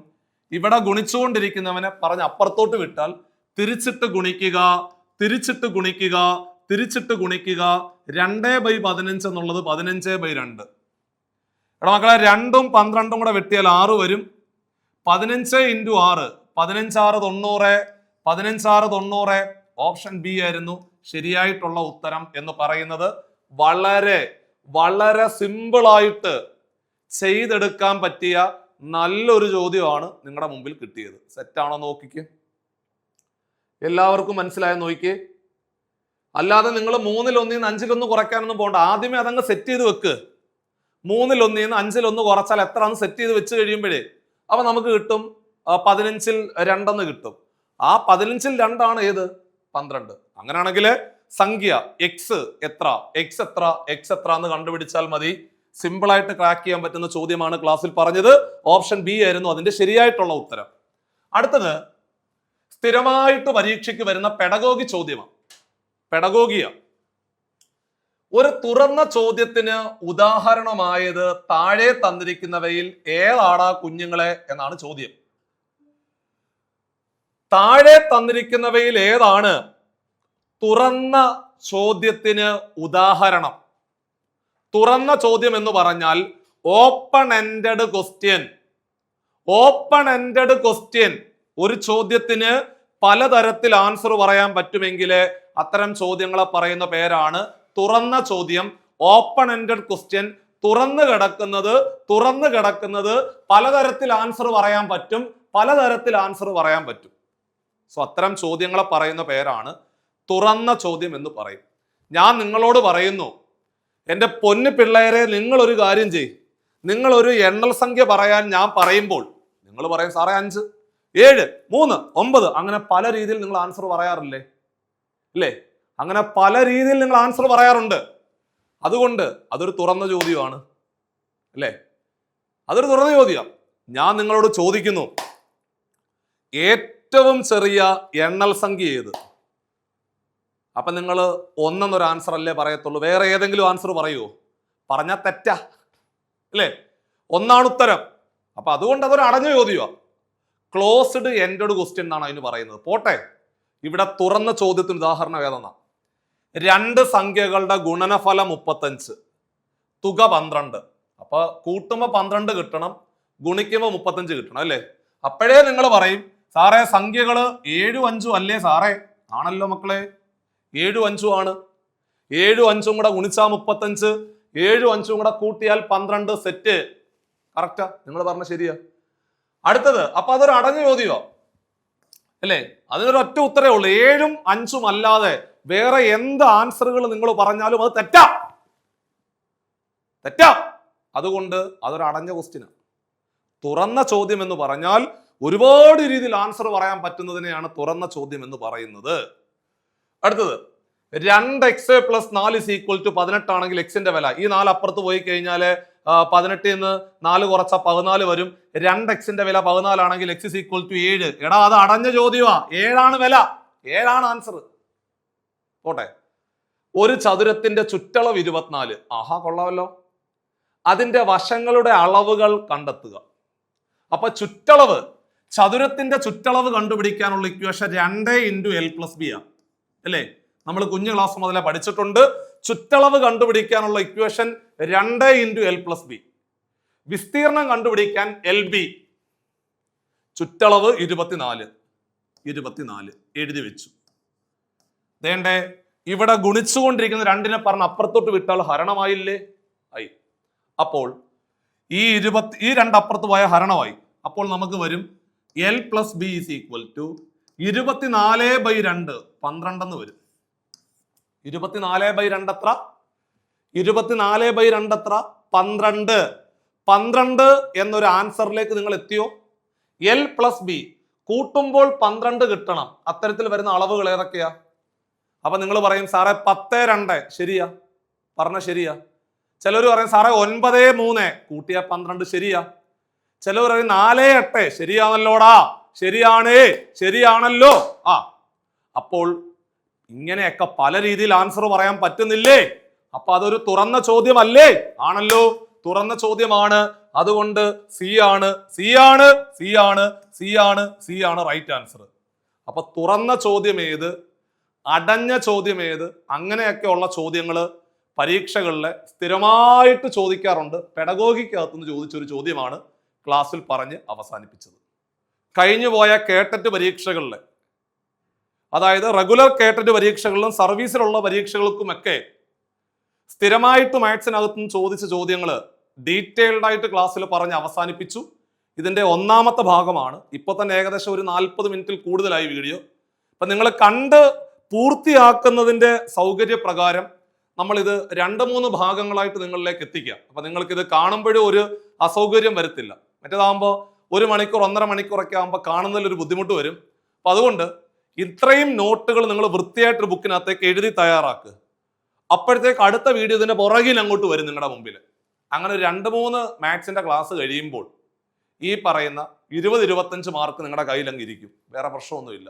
ഇവിടെ ഗുണിച്ചുകൊണ്ടിരിക്കുന്നവനെ പറഞ്ഞ് അപ്പുറത്തോട്ട് വിട്ടാൽ തിരിച്ചിട്ട് ഗുണിക്കുക, തിരിച്ചിട്ട് ഗുണിക്കുക, തിരിച്ചിട്ട് ഗുണിക്കുക. 2/15 എന്നുള്ളത് 15/2. എടാ മക്കളെ, 2ഉം 12ഉം കൂടെ വെട്ടിയാൽ 6 വരും. 15 ഇൻറ്റു 6 15 6 90. 15 6 90. ഓപ്ഷൻ ബി ആയിരുന്നു ശരിയായിട്ടുള്ള ഉത്തരം എന്ന് പറയുന്നത്. വളരെ വളരെ സിമ്പിളായിട്ട് ചെയ്തെടുക്കാൻ പറ്റിയ നല്ലൊരു ചോദ്യമാണ് നിങ്ങളുടെ മുമ്പിൽ കിട്ടിയത്. സെറ്റാണോ നോക്കിക്കേ, എല്ലാവർക്കും മനസ്സിലായെന്ന് നോക്കിക്കേ. അല്ലാതെ നിങ്ങൾ 3/1 5/1 കുറയ്ക്കാനൊന്നും പോകണ്ട. ആദ്യമേ അതങ്ങ് സെറ്റ് ചെയ്ത് വെക്ക്. 3/1 5/1 കുറച്ചാൽ എത്രയാണെന്ന് സെറ്റ് ചെയ്ത് വെച്ച് കഴിയുമ്പോഴേ അപ്പൊ നമുക്ക് കിട്ടും 15/2 കിട്ടും. ആ 15/2 ആണ് ഏത്? 12. അങ്ങനെയാണെങ്കിൽ സംഖ്യ എക്സ് എത്ര എന്ന് കണ്ടുപിടിച്ചാൽ മതി. സിമ്പിൾ ആയിട്ട് ക്രാക്ക് ചെയ്യാൻ പറ്റുന്ന ചോദ്യമാണ് ക്ലാസ്സിൽ പറഞ്ഞത്. ഓപ്ഷൻ ബി ആയിരുന്നു അതിന്റെ ശരിയായിട്ടുള്ള ഉത്തരം. അടുത്തത് സ്ഥിരമായിട്ട് പരീക്ഷയ്ക്ക് വരുന്ന പെഡഗോഗി ചോദ്യമാണ്. പെഡഗോഗിയ ഒരു തുറന്ന ചോദ്യത്തിന് ഉദാഹരണമായത് താഴെ തന്നിരിക്കുന്നവയിൽ ഏതാടാ കുഞ്ഞുങ്ങളെ എന്നാണ് ചോദ്യം. താഴെ തന്നിരിക്കുന്നവയിൽ ഏതാണ് തുറന്ന ചോദ്യത്തിന് ഉദാഹരണം? തുറന്ന ചോദ്യം എന്ന് പറഞ്ഞാൽ open ended question. Open ended question, ഒരു ചോദ്യത്തിന് പലതരത്തിൽ ആൻസർ പറയാൻ പറ്റുമെങ്കിൽ അത്തരം ചോദ്യങ്ങളെ പറയുന്ന പേരാണ് തുറന്ന ചോദ്യം. ഓപ്പൺ എൻഡഡ് ക്വസ്റ്റ്യൻ, തുറന്നു കിടക്കുന്നത് പലതരത്തിൽ ആൻസർ പറയാൻ പറ്റും, പലതരത്തിൽ ആൻസർ പറയാൻ പറ്റും. സോ അത്തരം ചോദ്യങ്ങളെ പറയുന്ന പേരാണ് തുറന്ന ചോദ്യം എന്ന് പറയും. ഞാൻ നിങ്ങളോട് പറയുന്നു, എൻ്റെ പൊന്നു പിള്ളേരെ, നിങ്ങളൊരു കാര്യം ചെയ്യും. നിങ്ങളൊരു എണ്ണൽ സംഖ്യ പറയാൻ ഞാൻ പറയുമ്പോൾ നിങ്ങൾ പറയും സാറേ 5 7 3 9 അങ്ങനെ പല രീതിയിൽ നിങ്ങൾ ആൻസർ പറയാറില്ലേ? ഇല്ലേ? അങ്ങനെ പല രീതിയിൽ നിങ്ങൾ ആൻസർ പറയാറുണ്ട്. അതുകൊണ്ട് അതൊരു തുറന്ന ചോദ്യമാണ്, അല്ലേ? അതൊരു തുറന്ന ചോദ്യം. ഞാൻ നിങ്ങളോട് ചോദിക്കുന്നു, ഏറ്റവും ചെറിയ എണ്ണൽ സംഖ്യ ഏത്? അപ്പൊ നിങ്ങൾ 1 എന്നൊരു ആൻസർ അല്ലേ പറയത്തുള്ളൂ. വേറെ ഏതെങ്കിലും ആൻസർ പറയുമോ? പറഞ്ഞാൽ തെറ്റാ, അല്ലേ? 1 ഉത്തരം. അപ്പൊ അതുകൊണ്ട് അതൊരു അടഞ്ഞ ചോദ്യമാണ്. ക്ലോസ്ഡ് എൻഡഡ് ക്വസ്റ്റ്യൻ എന്നാണ് അതിന് പറയുന്നത്. പോട്ടെ, ഇവിടെ തുറന്ന ചോദ്യത്തിന് ഉദാഹരണം ഏതെന്നാ? 2 സംഖ്യകളുടെ ഗുണനഫലം 35, തുക 12. അപ്പൊ കൂട്ടുമ്പോൾ 12 കിട്ടണം, ഗുണിക്കുമ്പോൾ 35 കിട്ടണം, അല്ലേ? അപ്പോഴേ നിങ്ങൾ പറയും സാറേ സംഖ്യകള് 7 5 അല്ലേ സാറേ? ആണല്ലോ മക്കളെ, 7 5 ആണ്. 7 5 കൂടെ ഗുണിച്ചാൽ 35, 7 5 കൂടെ കൂട്ടിയാൽ 12. സെറ്റ്, കറക്റ്റാ, നിങ്ങൾ പറഞ്ഞ ശരിയാ. അടുത്തത്, അപ്പൊ അതൊരു അടഞ്ഞ ചോദ്യമോ, അല്ലേ? അതിനൊരു ഒറ്റ ഉത്തരേ ഉള്ളൂ. 7 5 അല്ലാതെ വേറെ എന്ത് ആൻസറുകൾ നിങ്ങൾ പറഞ്ഞാലും അത് തെറ്റാ. അതുകൊണ്ട് അതൊരു അടഞ്ഞ ക്വസ്റ്റ്യനാണ്. തുറന്ന ചോദ്യം എന്ന് പറഞ്ഞാൽ ഒരുപാട് രീതിയിൽ ആൻസർ പറയാൻ പറ്റുന്നതിനെയാണ് തുറന്ന ചോദ്യം എന്ന് പറയുന്നത്. അടുത്തത്, 2x + 4 = 18 ആണെങ്കിൽ എക്സിന്റെ വില, ഈ 4 അപ്പുറത്ത് പോയി കഴിഞ്ഞാൽ 18 നിന്ന് 4 കുറച്ചാൽ 14 വരും. 2x വില 14 ആണെങ്കിൽ x = 7. എടാ അത് അടഞ്ഞ ചോദ്യമാ. 7 വില, 7 ആൻസർ. പോട്ടെ, ഒരു ചതുരത്തിന്റെ ചുറ്റളവ് 24. ആഹാ, കൊള്ളാമല്ലോ. അതിന്റെ വശങ്ങളുടെ അളവുകൾ കണ്ടെത്തുക. അപ്പൊ ചുറ്റളവ്, ചതുരത്തിന്റെ ചുറ്റളവ് കണ്ടുപിടിക്കാനുള്ള ഇക്വേഷൻ 2 × L+B ആണ് അല്ലേ? നമ്മൾ കുഞ്ഞു ക്ലാസ് മുതലേ പഠിച്ചിട്ടുണ്ട്. ചുറ്റളവ് കണ്ടുപിടിക്കാനുള്ള ഇക്വേഷൻ 2 × L+B. വിസ്തീർണം കണ്ടുപിടിക്കാൻ LB. ചുറ്റളവ് 24 എഴുതി വെച്ചു. ദേണ്ടേ ഇവിടെ ഗുണിച്ചുകൊണ്ടിരിക്കുന്ന 2നെ പറഞ്ഞ് അപ്പുറത്തോട്ട് വിട്ടാൽ ഹരണമായില്ലേ? ആയി. അപ്പോൾ ഈ 2 അപ്പുറത്ത് പോയ ഹരണമായി. അപ്പോൾ നമുക്ക് വരും L+B = 24/2 12 എന്ന് വരും. 24/2 എത്ര? 24/2 എത്ര? 12. 12 എന്നൊരു ആൻസറിലേക്ക് നിങ്ങൾ എത്തിയോ? L+B കൂട്ടുമ്പോൾ 12 കിട്ടണം. അത്തരത്തിൽ വരുന്ന അളവുകൾ ഏതൊക്കെയാ? അപ്പൊ നിങ്ങൾ പറയും സാറേ 10-2 ശരിയാ, പറഞ്ഞ ശരിയാ. ചിലർ പറയും സാറേ 9-3 കൂട്ടിയ 12 ശരിയാ. ചിലർ പറയും 4-8 ശരിയാണല്ലോടാ, ശരിയാണല്ലോ. അപ്പോൾ ഇങ്ങനെയൊക്കെ പല രീതിയിൽ ആൻസർ പറയാൻ പറ്റുന്നില്ലേ? അപ്പൊ അതൊരു തുറന്ന ചോദ്യമല്ലേ? ആണല്ലോ, തുറന്ന ചോദ്യമാണ്. അതുകൊണ്ട് സി ആണ് റൈറ്റ് ആൻസർ. അപ്പൊ തുറന്ന ചോദ്യം ഏത്, അടഞ്ഞ ചോദ്യം ഏത്, അങ്ങനെയൊക്കെ ഉള്ള ചോദ്യങ്ങൾ പരീക്ഷകളിലെ സ്ഥിരമായിട്ട് ചോദിക്കാറുണ്ട്. പെഡഗോഗിക്കകത്തുനിന്ന് ചോദിച്ചൊരു ചോദ്യമാണ് ക്ലാസ്സിൽ പറഞ്ഞ് അവസാനിപ്പിച്ചത്. കഴിഞ്ഞുപോയ കേട്ടറ്റ് പരീക്ഷകളിലെ, അതായത് റെഗുലർ കേട്ടറ്റ് പരീക്ഷകളിലും സർവീസിലുള്ള പരീക്ഷകൾക്കുമൊക്കെ സ്ഥിരമായിട്ട് മാത്സിനകത്തുനിന്ന് ചോദിച്ച ചോദ്യങ്ങൾ ഡീറ്റെയിൽഡ് ആയിട്ട് ക്ലാസ്സിൽ പറഞ്ഞ് അവസാനിപ്പിച്ചു. ഇതിന്റെ 1ാമത്തെ ഭാഗമാണ്. ഇപ്പൊ തന്നെ ഏകദേശം ഒരു 40 മിനിറ്റിൽ കൂടുതലായി വീഡിയോ. അപ്പൊ നിങ്ങൾ കണ്ട് പൂർത്തിയാക്കുന്നതിന്റെ സൗകര്യപ്രകാരം നമ്മളിത് 2-3 ഭാഗങ്ങളായിട്ട് നിങ്ങളിലേക്ക് എത്തിക്കാം. അപ്പൊ നിങ്ങൾക്ക് ഇത് കാണുമ്പോഴും ഒരു അസൗകര്യം വരത്തില്ല. മറ്റേതാകുമ്പോൾ 1 മണിക്കൂർ 1.5 മണിക്കൂറൊക്കെ ആകുമ്പോൾ കാണുന്നതിൽ ഒരു ബുദ്ധിമുട്ട് വരും. അപ്പൊ അതുകൊണ്ട് ഇത്രയും നോട്ടുകൾ നിങ്ങൾ വൃത്തിയായിട്ടൊരു ബുക്കിനകത്തേക്ക് എഴുതി തയ്യാറാക്കുക. അപ്പോഴത്തേക്ക് അടുത്ത വീഡിയോ ഇതിന്റെ പുറകിൽ അങ്ങോട്ട് വരും നിങ്ങളുടെ മുമ്പിൽ. അങ്ങനെ 2-3 മാത്സിന്റെ ക്ലാസ് കഴിയുമ്പോൾ ഈ പറയുന്ന 20-25 മാർക്ക് നിങ്ങളുടെ കയ്യിൽ അങ്ങ് ഇരിക്കും. വേറെ പ്രശ്നമൊന്നുമില്ല.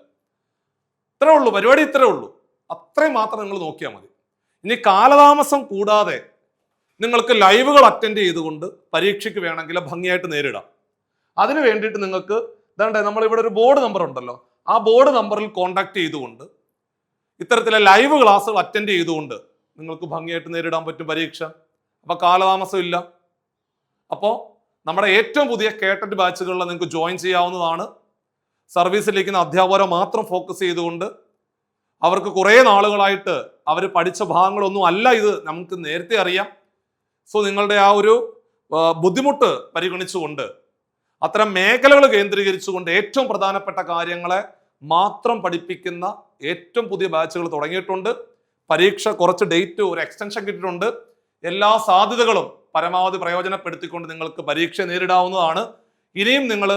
ഇത്രേ ഉള്ളൂ പരിപാടി, ഇത്രേ ഉള്ളൂ. അത്രയും മാത്രം നിങ്ങൾ നോക്കിയാൽ മതി. ഇനി കാലതാമസം കൂടാതെ നിങ്ങൾക്ക് ലൈവുകൾ അറ്റൻഡ് ചെയ്തുകൊണ്ട് പരീക്ഷയ്ക്ക് വേണമെങ്കിൽ ഭംഗിയായിട്ട് നേരിടാം. അതിന് വേണ്ടിയിട്ട് നിങ്ങൾക്ക് ഇതാണ്ട് നമ്മളിവിടെ ഒരു ബോർഡ് നമ്പർ ഉണ്ടല്ലോ, ആ ബോർഡ് നമ്പറിൽ കോൺടാക്ട് ചെയ്തുകൊണ്ട് ഇത്തരത്തിലെ ലൈവ് ക്ലാസ്സുകൾ അറ്റൻഡ് ചെയ്തുകൊണ്ട് നിങ്ങൾക്ക് ഭംഗിയായിട്ട് നേരിടാൻ പറ്റും പരീക്ഷ. അപ്പൊ കാലതാമസം ഇല്ല. അപ്പോൾ നമ്മുടെ ഏറ്റവും പുതിയ കേട്ടറ്റ് ബാച്ചുകളിൽ നിങ്ങൾക്ക് ജോയിൻ ചെയ്യാവുന്നതാണ്. സർവീസിലിരിക്കുന്ന അധ്യാപകരെ മാത്രം ഫോക്കസ് ചെയ്തുകൊണ്ട് അവർക്ക് കുറേ നാളുകളായിട്ട് അവർ പഠിച്ച ഭാഗങ്ങളൊന്നും അല്ല ഇത്, നമുക്ക് നേരത്തെ അറിയാം. സോ നിങ്ങളുടെ ആ ഒരു ബുദ്ധിമുട്ട് പരിഗണിച്ചുകൊണ്ട് അത്തരം മേഖലകൾ കേന്ദ്രീകരിച്ചുകൊണ്ട് ഏറ്റവും പ്രധാനപ്പെട്ട കാര്യങ്ങളെ മാത്രം പഠിപ്പിക്കുന്ന ഏറ്റവും പുതിയ ബാച്ചുകൾ തുടങ്ങിയിട്ടുണ്ട്. പരീക്ഷ കുറച്ച് ഡേറ്റ് ഒരു എക്സ്റ്റൻഷൻ കിട്ടിയിട്ടുണ്ട്. എല്ലാ സാധ്യതകളും പരമാവധി പ്രയോജനപ്പെടുത്തിക്കൊണ്ട് നിങ്ങൾക്ക് പരീക്ഷ നേരിടാവുന്നതാണ്. ഇനിയും നിങ്ങൾ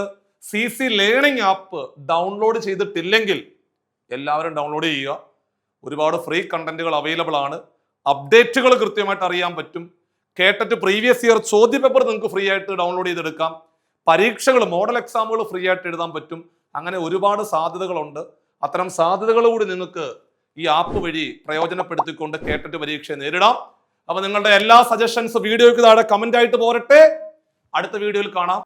CC ലേണിംഗ് ആപ്പ് ഡൗൺലോഡ് ചെയ്തിട്ടില്ലെങ്കിൽ എല്ലാവരും ഡൗൺലോഡ് ചെയ്യുക. ഒരുപാട് ഫ്രീ കണ്ടന്റുകൾ അവൈലബിൾ ആണ്. അപ്ഡേറ്റുകൾ കൃത്യമായിട്ട് അറിയാൻ പറ്റും. കേട്ടിട്ട് പ്രീവിയസ് ഇയർ ചോദ്യപേപ്പർ നിങ്ങൾക്ക് ഫ്രീ ആയിട്ട് ഡൗൺലോഡ് ചെയ്തെടുക്കാം. പരീക്ഷകൾ, മോഡൽ എക്സാമുകൾ ഫ്രീ ആയിട്ട് എഴുതാൻ പറ്റും. അങ്ങനെ ഒരുപാട് സാധ്യതകളുണ്ട്. അത്തരം സാധ്യതകൾ കൂടി നിങ്ങൾക്ക് ഈ ആപ്പ് വഴി പ്രയോജനപ്പെടുത്തിക്കൊണ്ട് കേട്ടിട്ട് പരീക്ഷ നേരിടാം. അപ്പൊ നിങ്ങളുടെ എല്ലാ സജഷൻസ് വീഡിയോയ്ക്ക് താഴെ കമന്റ് ആയിട്ട് പോരട്ടെ. അടുത്ത വീഡിയോയിൽ കാണാം.